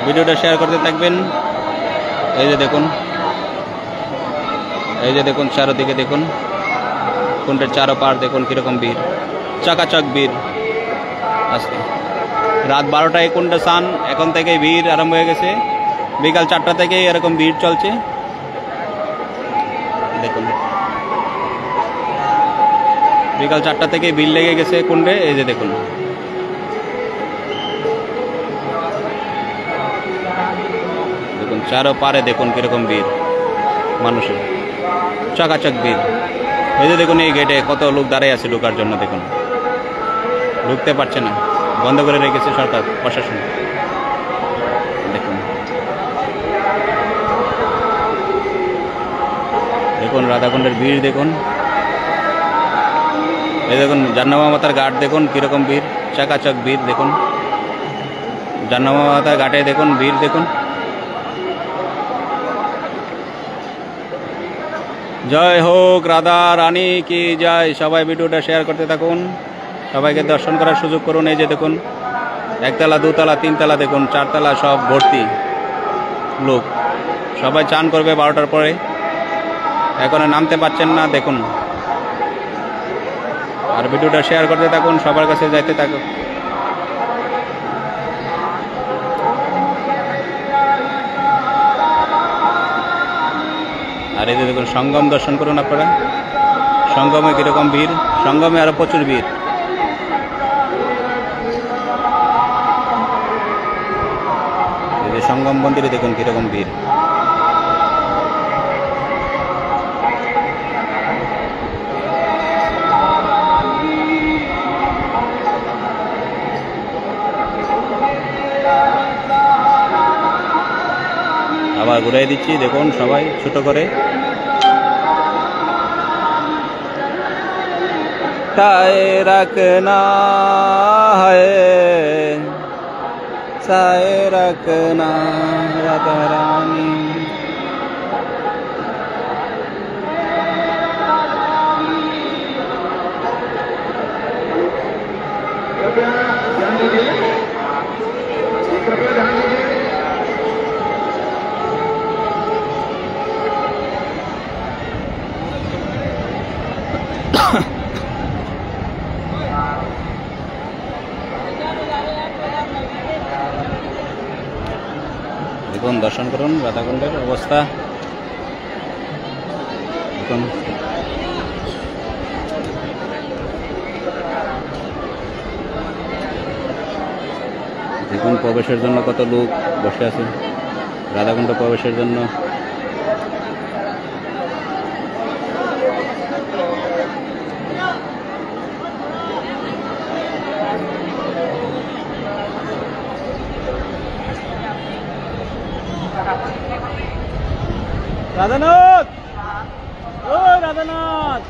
ভিডিওটা শেয়ার করতে থাকবেন। এই যে দেখুন, এই যে দেখুন চারোদিকে দেখুন কুণ্ডের চারো পার দেখুন কিরকম ভিড়, চাকাচাক ভিড় আজকে। রাত 12টায় কোনটা সান, এখন থেকে ভিড় আরম্ভ হয়ে গেছে। বিকাল 4টা থেকে এরকম ভিড় চলছে দেখুন। বিকাল 4টা থেকে ভিড় লেগে গেছে কুণ্ডে, এই যে দেখুন। দেখুন চারো পারে দেখুন কিরকম ভিড় মানুষের, চাকাচাক ভিড়। এই যে দেখুন এই গেটে কত লোক দাঁড়িয়ে আছে ঢোকার জন্য, দেখুন ঢুকতে পারছে না, বন্ধ করে রেখেছে সরকার প্রশাসন। দেখুন দেখুন রাধাকুণ্ডের ভিড় দেখুন। এই দেখুন জাহ্নবী মাতার ঘাট দেখুন কিরকম ভিড়, চাকাচক ভিড় দেখুন। জাহ্নবী মাতার ঘাটে দেখুন ভিড় দেখুন। জয় হোক রাধা রানী কি জয়। সবাই ভিডিওটা শেয়ার করতে থাকুন, সবাইকে দর্শন করার সুযোগ করুন। এই যে দেখুন একতলা, দুতলা, তিনতলা দেখুন, 4তলা সব ভর্তি লোক। সবাই চান করবে 12টার পরে, এখনো নামতে পারছেন না দেখুন। আর ভিডিওটা শেয়ার করতে থাকুন, সবার কাছে যাইতে থাকুন। আর এই যে দেখুন সঙ্গম দর্শন করুন আপনারা, সঙ্গমে কিরকম ভিড়, সঙ্গমে আরো প্রচুর ভিড়। এই যে সঙ্গম মন্দিরে দেখুন কিরকম ভিড়। আবার ঘুরাই দিচ্ছি দেখুন সবাই ছোট করে। চায় রাখনা হ্যায়, চায় রাখনা রাধা রানী। দেখুন দর্শন করুন রাধাকুণ্ডের অবস্থা দেখুন। দেখুন প্রবেশের জন্য কত লোক বসে আছে, রাধাকুণ্ড প্রবেশের জন্য। রাধানাথ, ও রাধানাথ,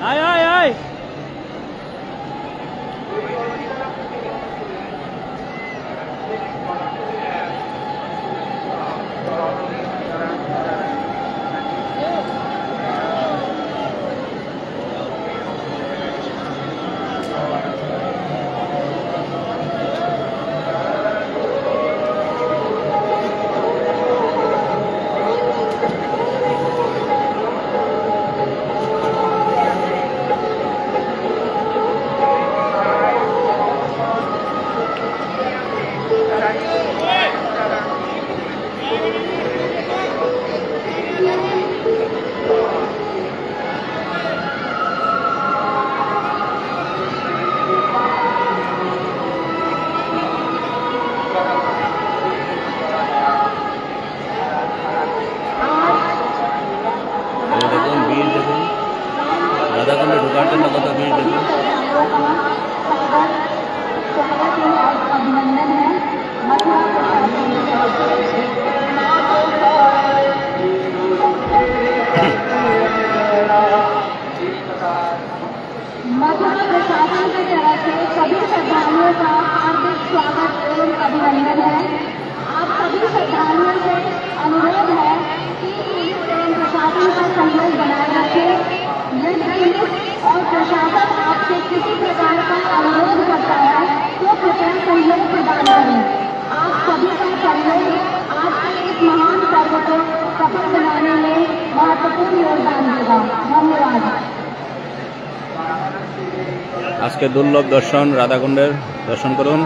আয় আয় আয়। রাধাকুণ্ডে ঢোকার জন্য কত ভিড় দেখুন। मथुरा प्रशासन की तरफ से सभी श्रद्धालुओं का हार्दिक स्वागत एवं अभिनंदन है। आप सभी श्रद्धालुओं से अनुरोध है कि पुलिस प्रशासन का सहयोग बनाए रखें। यदि पुलिस और प्रशासन आपसे किसी प्रकार का अनुरोध करता है तो कृपया सहयोग प्रदान करें। आप सभी का सहयोग आज के इस महान पर्व को सफल बनाने में महत्वपूर्ण योगदान देगा। धन्यवाद। আজকে দুর্লভ দর্শন রাধাকুণ্ডের দর্শন করুন।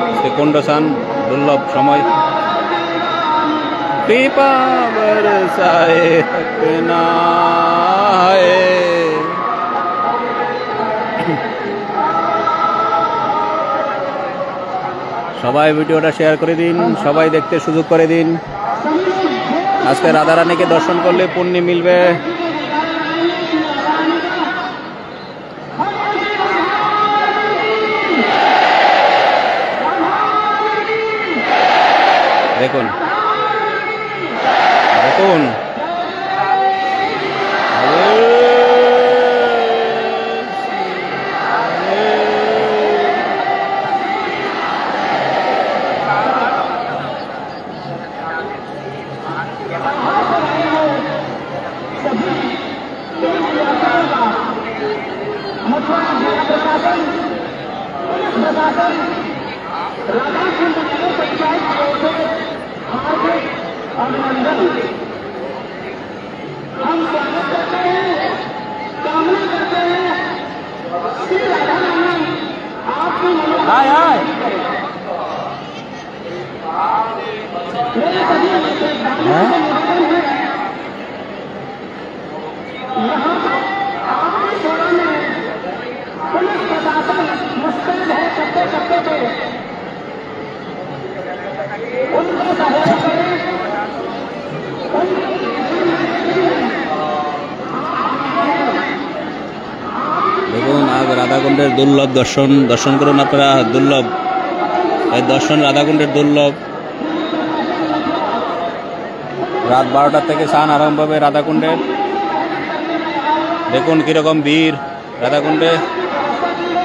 আজকে কুণ্ড স্নান দুর্লভ সময়। कृपा बरसाए अपना है। সবাই ভিডিওটা শেয়ার করে দিন, সবাই দেখতে সুযোগ করে দিন। আজকে রাধারানীকে দর্শন করলে পুণ্য মিলবে। দেখুন দেখুন हम स्वागत करते हैं, कामना करते हैं श्री राधा रानी आपकी मेरे सभी यहाँ आपकी सेवा में पुलिस प्रशासन मुस्तैद है कट्टे कट्टे पे उनको सहयोग करें। দেখুন আজ রাধাকুণ্ডের দুর্লভ দর্শন করুন আপনারা। দুর্লভ এই দর্শন রাধাকুণ্ডের দুর্লভ। রাত 12টা থেকে স্নান আরম্ভ হবে রাধাকুণ্ডের। দেখুন কিরকম ভিড় রাধাকুণ্ডে।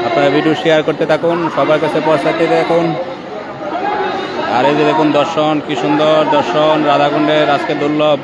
আপনারা ভিডিও শেয়ার করতে থাকুন, সবার কাছে পৌঁছাতে দেখুন। আর এই যে দেখুন দর্শন, কি সুন্দর দর্শন রাধাকুণ্ডের আজকে দুর্লভ।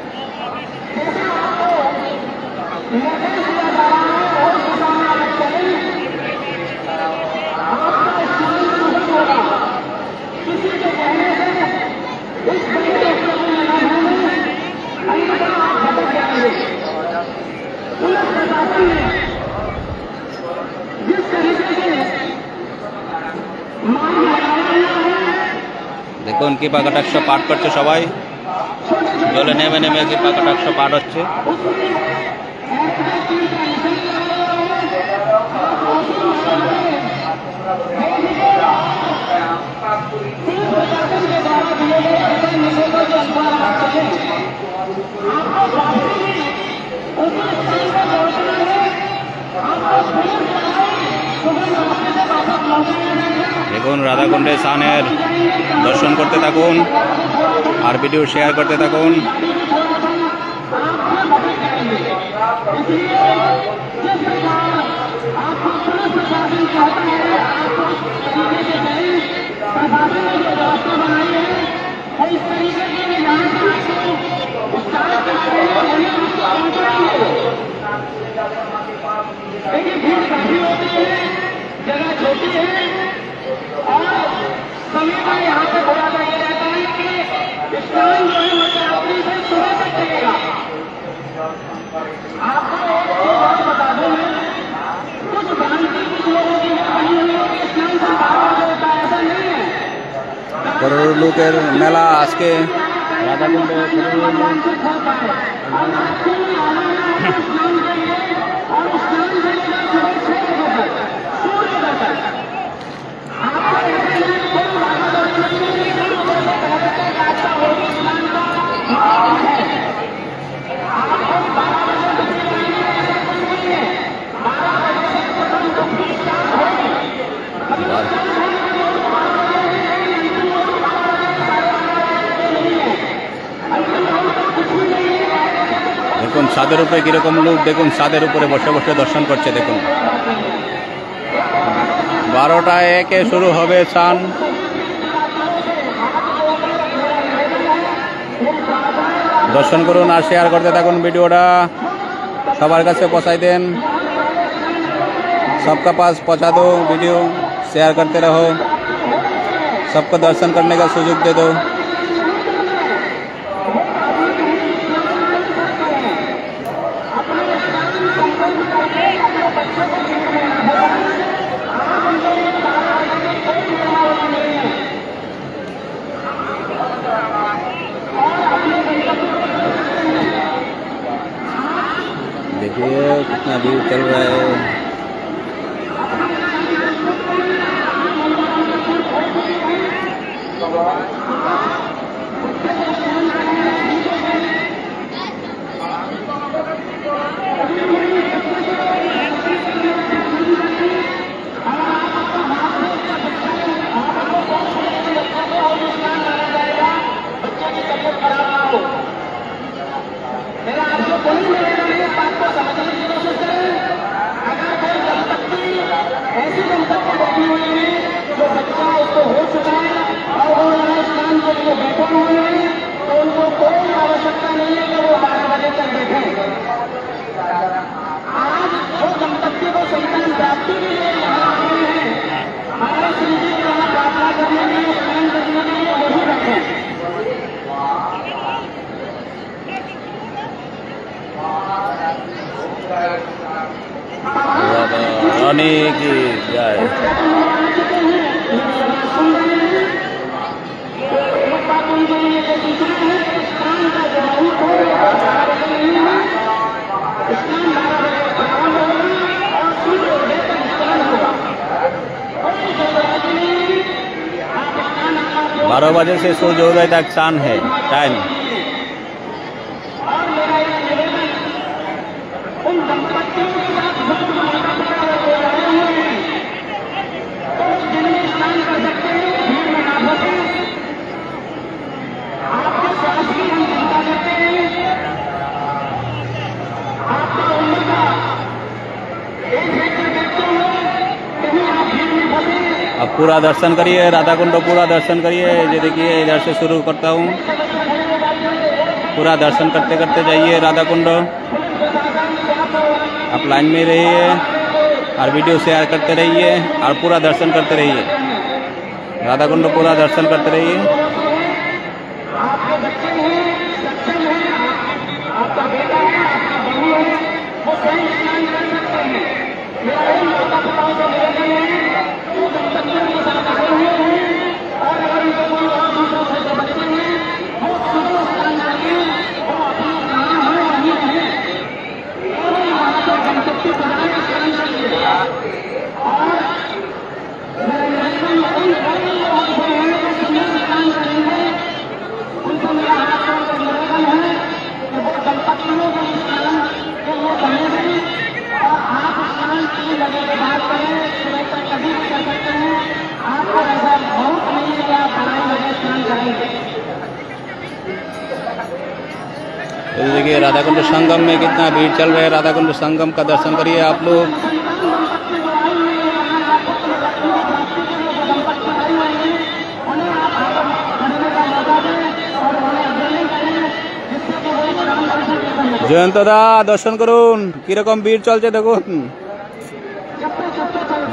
দেখুন কৃপা কটাক্ষ পাঠ করছে সবাই, জলে নেমে নেমে কৃপা কটাক্ষ পাঠ হচ্ছে। দেখুন রাধাকুণ্ডে স্নানের দর্শন করতে থাকুন আর ভিডিও শেয়ার করতে থাকুন। जगह छोटी है और समय का यहाँ पे थोड़ा सा ये रहता है कि स्नान जो है मध्यरात्रि से सुबह तक चलेगा। आपको एक चीज और बता दूं मैं, कुछ भ्रांति कुछ लोगों की बनी हुई है कि स्नान से 12 बजे होता है, ऐसा नहीं है। करोड़ लोकेर मेला आज के राधाकुंडे वांछित हो पाए और आपको आना है स्नान के लिए और स्नान चलेगा सुबह 6 बजे तक सूर्य दर्शन। आपको ऐसा नहीं कोई बाधा दर्शन नहीं है, रास्ता होगी स्नान का है। आपको 12 बजे तक ऐसा कुछ नहीं है, 12 बजे से प्रथम भक्ति स्टार्ट होगी। দেখুন ছাদের উপরে কিরকম লোক, দেখুন ছাদের উপরে বসে বসে দর্শন করছে। দেখুন 12টা 1 শুরু হবে স্নান। দর্শন করুন আর শেয়ার করতে থাকুন ভিডিওটা, সবার কাছে পৌঁছাই দেন। सबका पास पहुंचा दो, वीडियो शेयर करते रहो, सबको दर्शन करने का सुযোগ दे दो। देखिए कितना भीड़ चल रहा है। रानी की जय। बारह बजे से सूर्योदय तक शान है टाइम। अब पूरा दर्शन करिए, राधा कुंड पूरा दर्शन करिए। ये देखिए इधर से शुरू करता हूँ, पूरा दर्शन करते करते जाइए राधा कुंड। आप लाइन में रहिए और वीडियो शेयर करते रहिए और पूरा दर्शन करते रहिए। राधा कुंड पूरा दर्शन करते रहिए। तो देखिए राधा कुंड संगम में कितना भीड़ चल रहा है। राधा कुंड संगम का दर्शन करिए आप लोग। জয়ন্ত দা দর্শন করুন, কিরকম ভিড় চলছে দেখুন।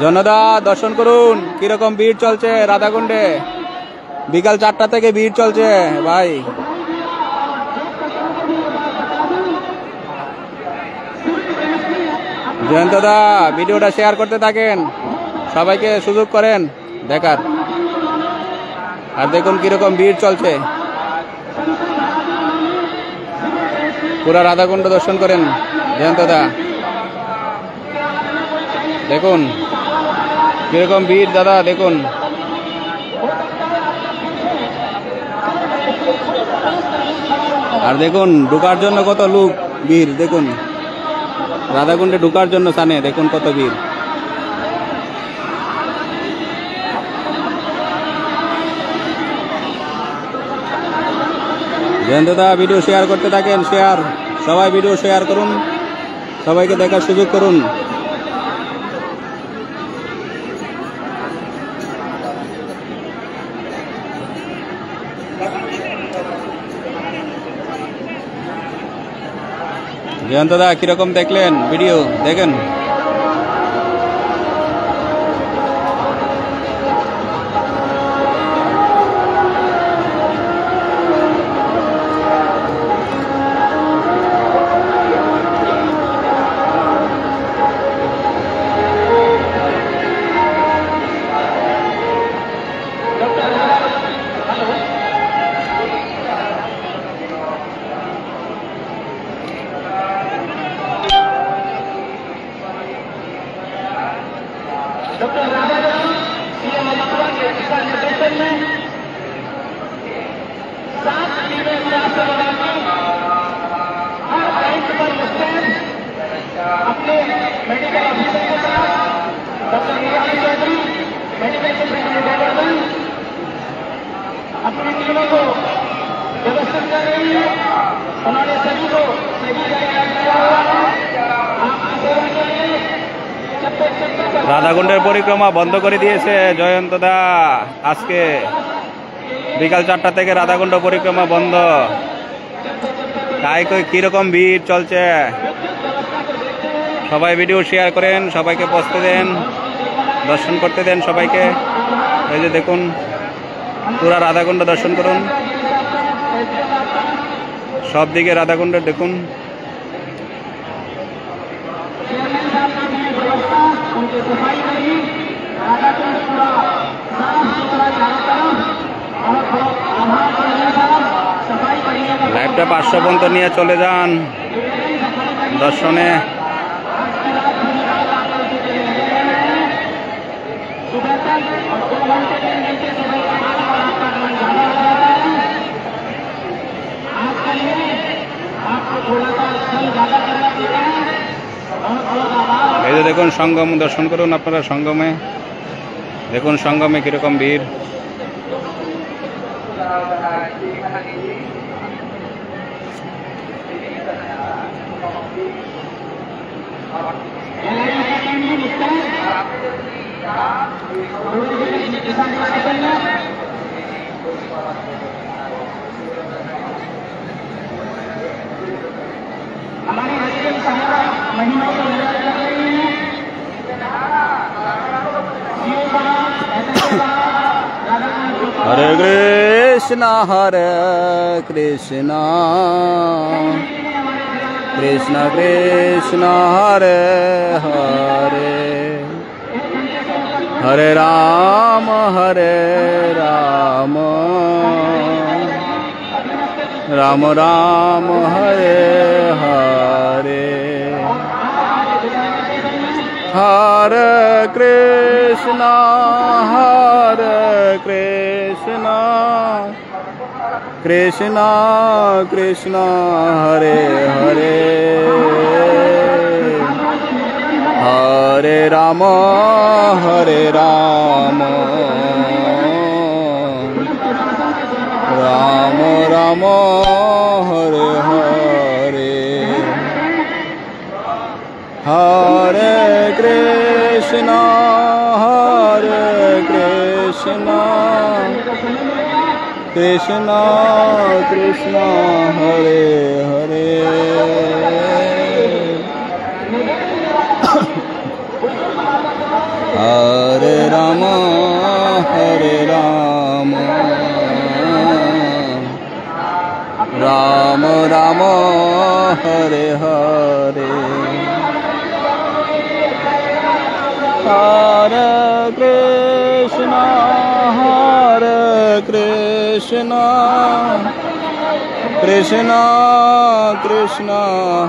জনদা দর্শন করুন, কিরকম ভিড় চলছে রাধা কুণ্ডে। বিকাল 4টা থেকে ভিড় চলছে ভাই। জয়ন্ত দা ভিডিওটা শেয়ার করতে থাকেন, সবাইকে সুযোগ করেন দেখার। আর দেখুন কিরকম ভিড় চলছে। পুরা রাধা কুণ্ড দর্শন করেন জয়ন্ত দা। দেখুন কিরকম ভিড় দাদা, দেখুন। আর দেখুন ঢোকার জন্য কত লোক ভিড়, দেখুন রাধা কুণ্ডে ঢোকার জন্য সামনে দেখুন কত ভিড়। জয়ন্ত দা ভিডিও শেয়ার করতে থাকেন, শেয়ার, সবাই ভিডিও শেয়ার করুন, সবাইকে দেখার সুযোগ করুন। জয়ন্ত দা কিরকম দেখলেন ভিডিও, দেখেন। भक्तजनों को व्यवस्थित कर रही है। उन्होंने सभी को सही जगह किया हुआ है। आपकी सेवा के लिए রাধাকুণ্ডের পরিক্রমা বন্ধ করে দিয়েছে জয়ন্ত দা। আজকে বিকাল 4টা থেকে রাধাকুণ্ড পরিক্রমা বন্ধ। তাই কিরকম ভিড় চলছে, সবাই ভিডিও শেয়ার করেন, সবাইকে পৌঁছতে দেন, দর্শন করতে দেন সবাইকে। এই যে দেখুন পুরা রাধাকুণ্ড দর্শন করুন, সব দিকে রাধাকুণ্ডের দেখুন। লাইভটা 500 পর্যন্ত নিয়ে চলে যান দর্শনে। এই যে দেখুন সঙ্গম দর্শন করুন আপনারা, সঙ্গমে দেখুন সঙ্গমে কিরকম ভিড়। हरे कृष्णा कृष्ण कृष्ण हरे हरे, हरे राम राम राम हरे हरे, हरे कृष्णा कृष्णा कृष्णा हरे हरे, हरे राम राम राम हरे हरे, हरे कृष्णा कृष्णा कृष्णा हरे हरे, हरे राम राम राम हरे हरे, हरे कृष्णा कृष्णा कृष्णा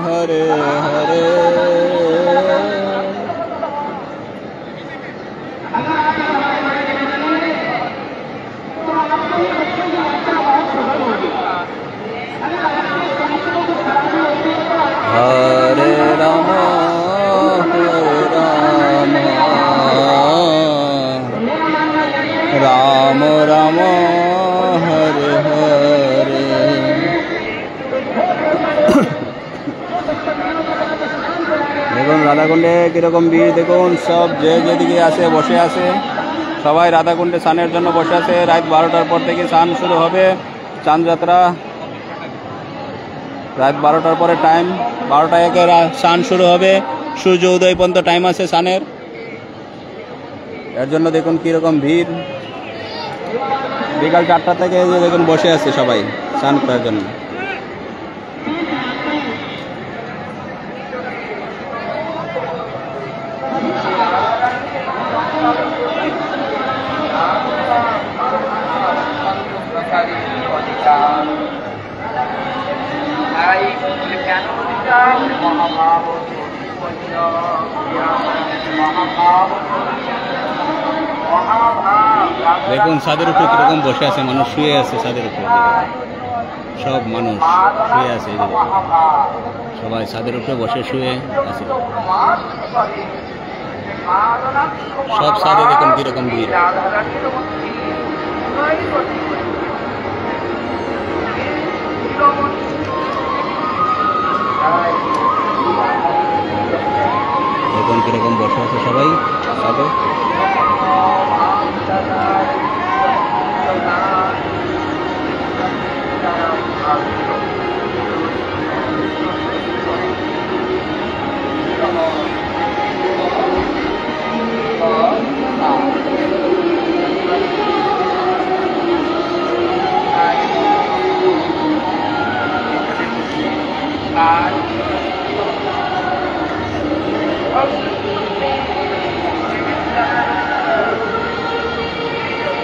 हरे हरे, हरे राम राम राम हरे हरे। দেখুন রাধাকুণ্ডে কিরকম ভিড় দেখুন, সব যে যেদিকে আছে বসে আছে, সবাই রাধাকুণ্ডে স্নানের জন্য বসে আছে। রাত 12টার পর থেকে স্নান শুরু হবে, চাঁদ যাত্রা রাত 12টার পরে টাইম, 12টা একে স্নান শুরু হবে, সূর্য উদয় পর্যন্ত টাইম আছে স্নানের। এর জন্য দেখুন কীরকম ভিড়, বিকাল 4টা থেকে দেখুন বসে আছে সবাই স্নান করার জন্য। দেখুন ছাদের উপরে কিরকম বসে আছে মানুষ, শুয়ে আছে ছাদের উপরে, সব মানুষ শুয়ে আছে, সবাই ছাদের উপরে বসে শুয়ে আছে, সব ছাদে দেখুন কিরকম ভিড়। কিরকম বসে আছে সবাই আগে।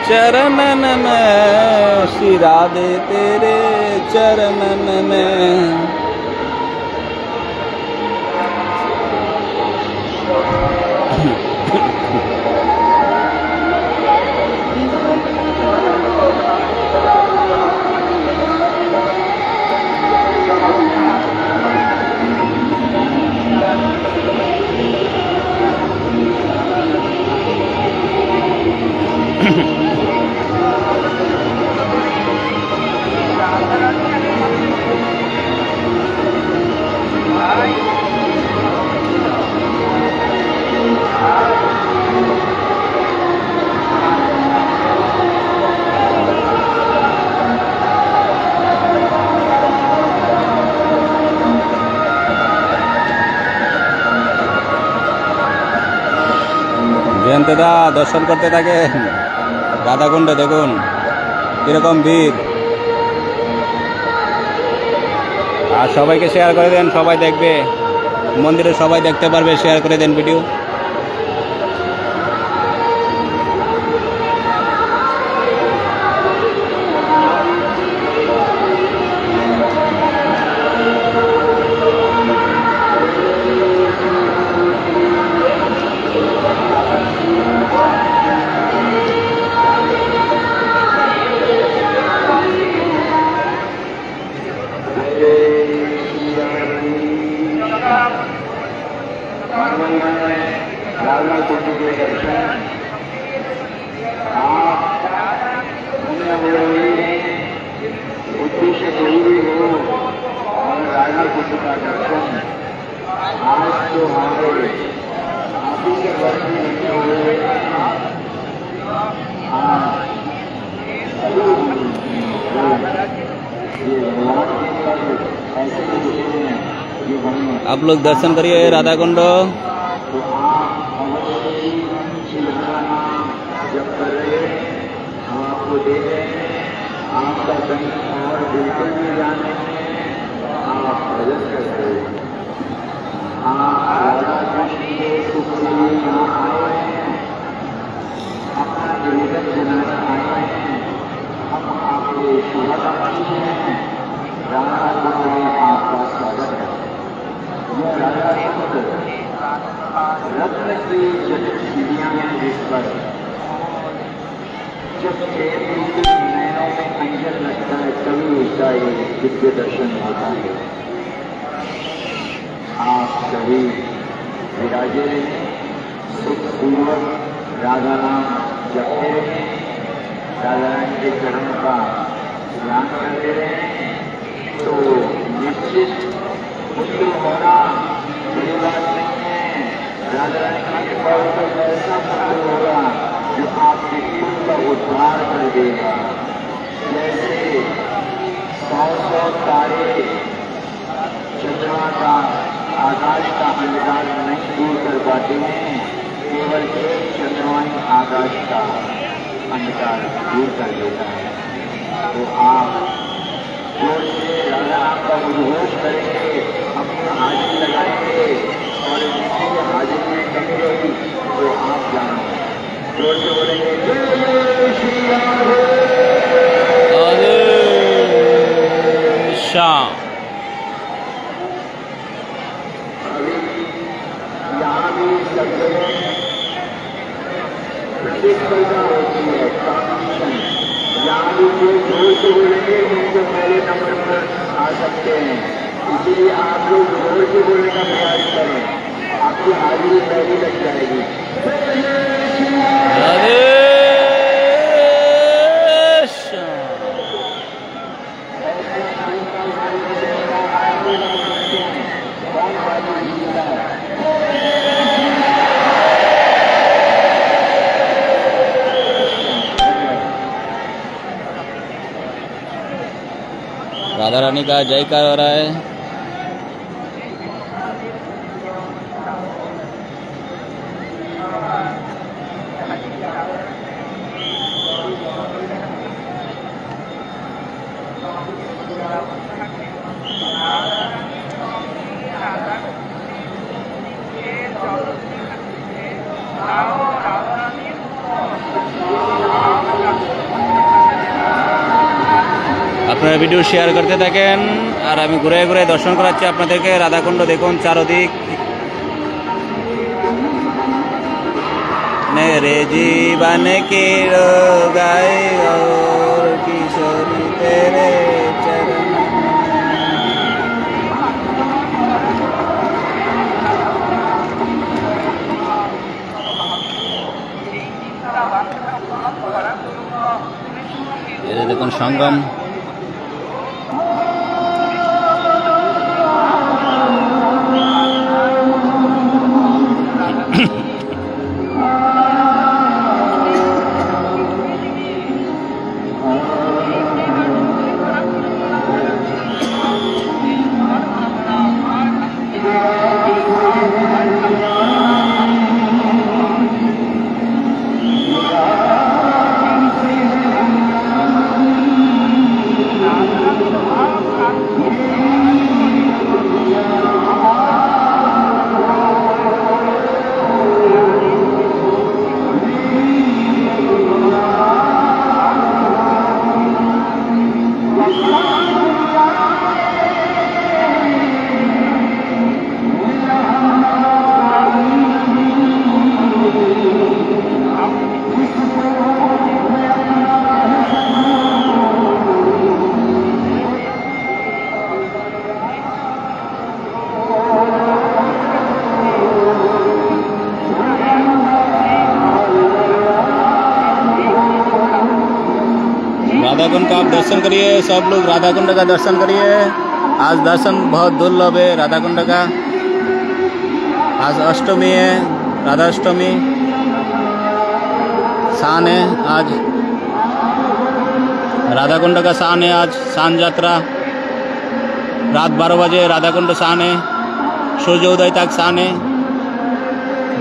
चरणन में सिरा दे तेरे चरणन में। জয়ন্তদা দর্শন করতে থাকেন রাধাকুণ্ডে, দেখুন কিরকম ভিড়। আর সবাইকে শেয়ার করে দেন, সবাই দেখবে, মন্দিরে সবাই দেখতে পারবে, শেয়ার করে দেন ভিডিও। उद्देश्य जरूरी हो और राधा कुंड का दर्शन आज तो हमारे आप ही के वर्ष में लगे हुए आप लोग दर्शन करिए राधा कुंड। जब कर रहे हम आपको दे रहे हैं, आपका कहीं और बिल्कुल भी जाने में आप भजन करते हैं। आप राधा कृष्ण के सुख के लिए यहाँ आए हैं, अपना निवेदन जनाने आए हैं। हम आपके शुभाकांक्षी हैं, राधा कुंड में आपका स्वागत है। यह राधा कुंड रत्न की जटिल सीढ़ियां हैं, जिस पर जब नैनों में अंजन लगता है तभी उसका एक दिव्य दर्शन होता है। आप सभी विराजे सुखपूर्वक राधा नाम जपते रहें, राधा रानी के चरण का ध्यान करते रहें, तो निश्चित पुत्र होना बड़ी बात नहीं है। राधा रानी की कृपा पर ऐसा पुत्र होगा जो आपके कुल का उद्धार कर देगा। जैसे 100 तारे चंद्रमा का आकाश का अंधकार नहीं दूर कर पाते हैं, केवल एक चंद्रमा ही आकाश का अंधकार दूर कर देता है। तो आप जोर से राधा नाम का उद्घोष करेंगे, अपनी हाजिरी लगाएंगे, और जिसकी हाजिरी में कमी रही तो आप जानो जोर से बोलेंगे जय श्री राधे श्याम। अभी यहाँ भी सब जगह प्रतिस्पर्धा होती है, कॉम्पिटिशन। यहाँ भी जो जोर से बोलेंगे उनको पहले नंबर पर आ सकते हैं, इसीलिए आप लोग जोर से बोलने का प्रयास करें, आपकी हाजिरी पहले लग जाएगी। राधा रानी का जयकार हो रहा है। আপনারা ভিডিও শেয়ার করতে থাকেন আর আমি ঘুরে ঘুরে দর্শন করাচ্ছি আপনাদেরকে রাধাকুণ্ড। দেখুন চারদিক मेरे जीवन के गाए और किशोरी तेरे चरण। ये देखो संगम। राधाकुंड का आप दर्शन करिए, सब लोग राधाकुंड का दर्शन करिए। आज दर्शन बहुत दुर्लभ है राधाकुंड का। आज अष्टमी है, राधा अष्टमी शान है। आज राधाकुंड का शान है। आज शान यात्रा रात 12 बजे राधाकुंड शान है, सूर्योदय तक शान है।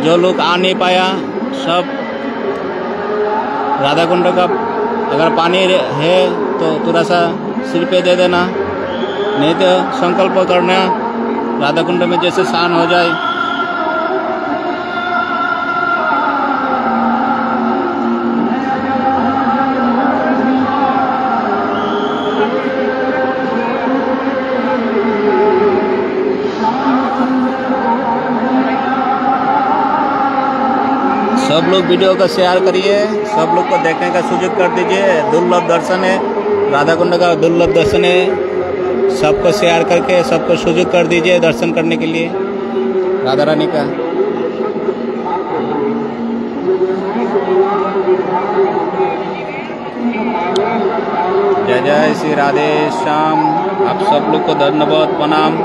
जो लोग आ नहीं पाया सब राधाकुंड का अगर पानी है तो थोड़ा सा सिर पे दे देना, नहीं तो संकल्प करना राधाकुंड में जैसे स्नान हो जाए। सब लोग वीडियो का शेयर करिए, सब लोग को देखने का सुযোগ कर दीजिए। दुर्लभ दर्शन है राधाकुंड का, दुर्लभ दर्शन है। सबको शेयर करके सबको सुযোগ कर दीजिए दर्शन करने के लिए राधा रानी का। जय जय श्री राधे श्याम। आप सब लोग को धन्यवाद, प्रणाम।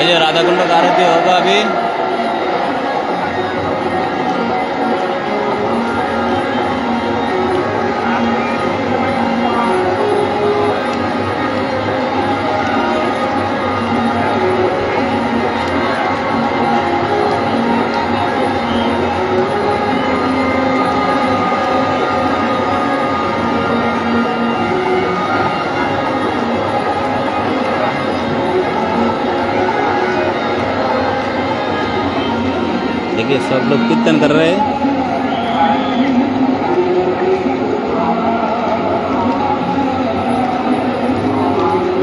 ये राधाकुंड का आरती होगा अभी। देखिए सब लोग कीर्तन कर रहे हैं।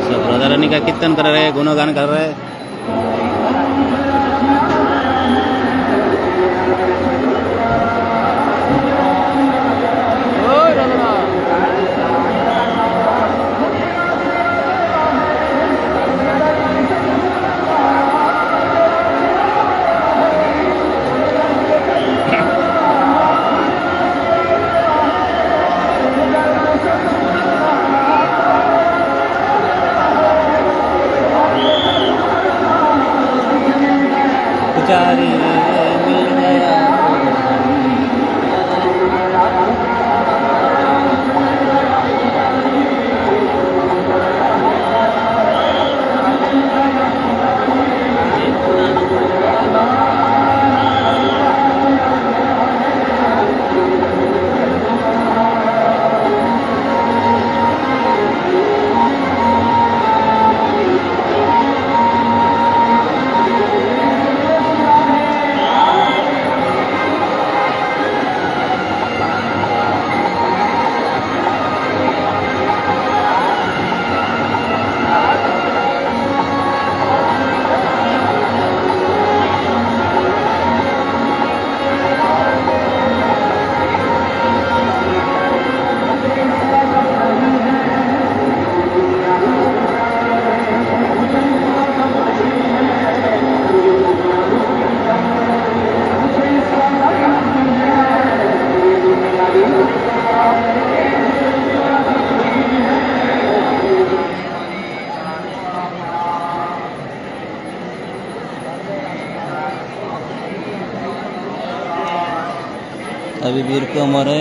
सब राधा रानी का कीर्तन कर रहे हैं, गुणगान कर रहे हैं। पुजारी मिल गया। अभी वीर को हमारे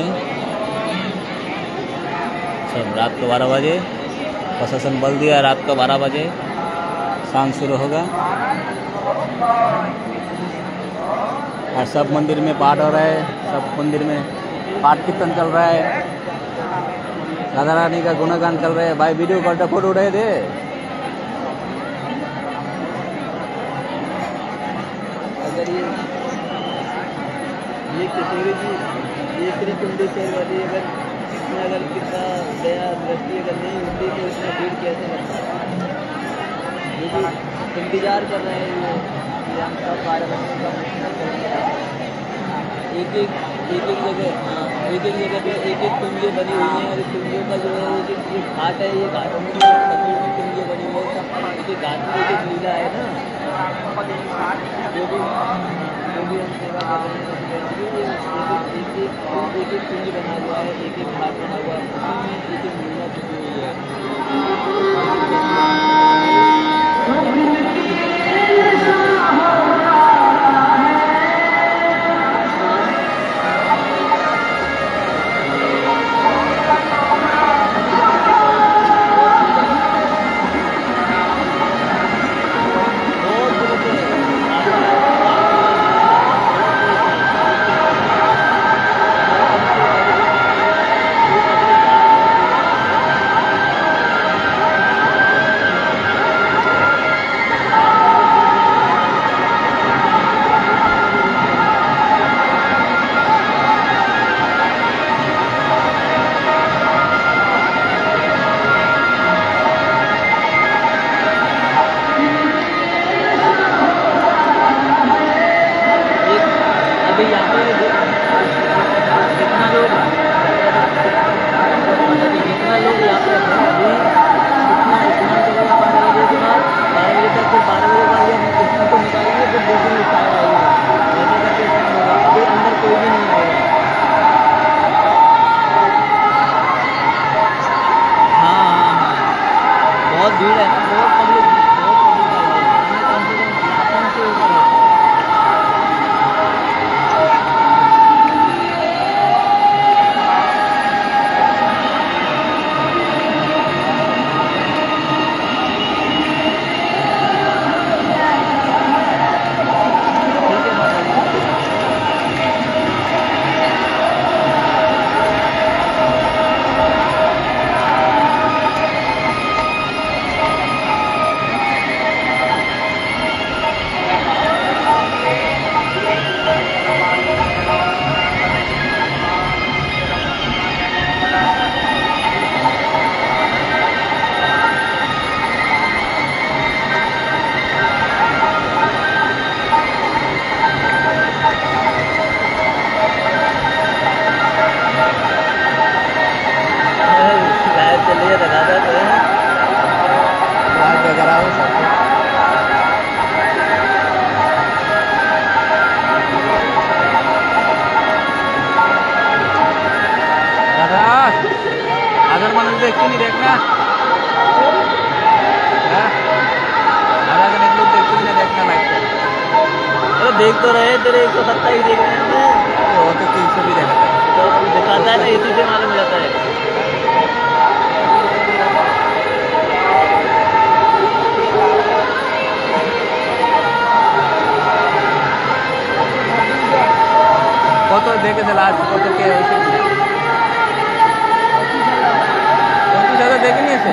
सब रात को 12 बजे प्रशासन बोल दिया, रात को 12 बजे शाम शुरू होगा। और सब मंदिर में पाठ हो रहा है, सब मंदिर में पाठ कीर्तन चल रहा है, राधा रानी का गुणगान चल रहा है। भाई वीडियो कॉल फोटो उठाए थे। अगर ये किशोरी जी ये श्री कुंडेश्वर वाली अगर इसमें अगर कितना दया दृष्टि अगर नहीं होती तो इतना भीड़ कैसे लगता है। ये भी इंतजार कर रहे हैं ये हम सब पार्वती का एक एक जगह पे एक कुंजियाँ बनी हुई हैं। और कुंजियों का जो है ये घाट है, ये घाटों में कुंजियाँ बनी हुई है। सब एक घाट में एक लीला है ना, जो भी हम सेवा कर रहे हैं एक एक कुंज बना हुआ है, एक एक घाट बना हुआ है, उसी में एक एक लीला छुपी हुई है। হাজার মানুষ দেখছি নি দেখ না हाँ? आधा जन एक लोग देखते ही ना देखना लाइक अरे देख तो रहे तेरे 127 देख रहे हैं हमने। वो तो 300 भी देखा था तो दिखाता है ना, इसी से मालूम हो जाता है। কত দেখেছে লাস্ট কত কে হয়েছে 25,000 দেখে নিয়েছে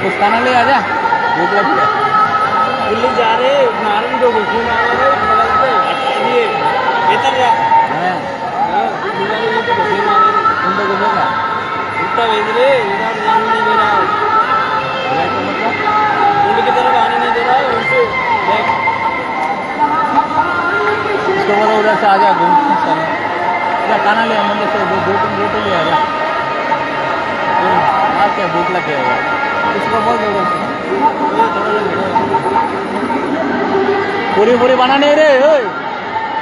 कुछ खाना ले आजा भूख लगी है दिल्ली जा रहे नारंग जो घुसी मार रहे बगल से ये बेहतर है ये तो घुसी मार रहे तुम तो घूमेगा उल्टा भेज रहे इधर जाने नहीं दे रहा है उल्टे की तरफ आने नहीं दे रहा है उनसे उसके बाद उधर से आजा घूम क्या खाना ले मंदिर से दो तीन रोटी ले आजा आज क्या भूख लग गया इसको बोल दो पूरी पूरी बनाने रे ओए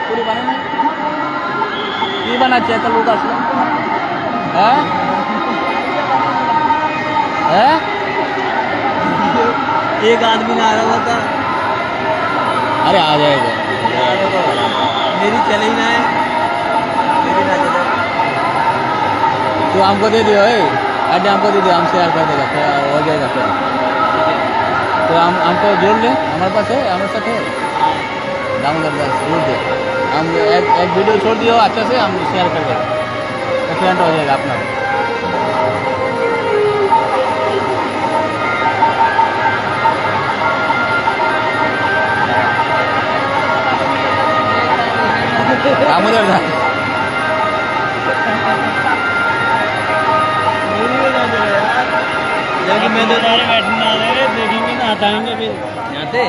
पूरी बनाने की बनाচ্ছে একটা লোক আসলো হ্যাঁ হ্যাঁ एक आदमी ना आ रहा था अरे आ जाएगा मेरी चले ही ना है मेरी ना चले तो हमको दे दियो ऐड हमको दे दियो हम शेयर कर देगा तो हो जाएगा फिर तो हमको जोड़ ले हमारे पास है हमारे साथ है दामोदर दास जोड़ दे हम एक वीडियो छोड़ दियो अच्छा से हम शेयर कर देंगे तो फ्रेंड हो जाएगा अपना दामोदर दास लेकिन मैं तो बैठने आ रहे देखेंगे ना हटाएंगे फिर यहाँ से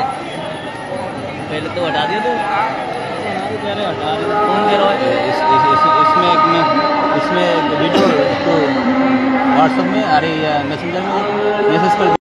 पहले तो हटा दिया तू हटा कौन कह रहा है इसमें वीडियो व्हाट्सएप में अरे मैसेंजर में मैसेज कर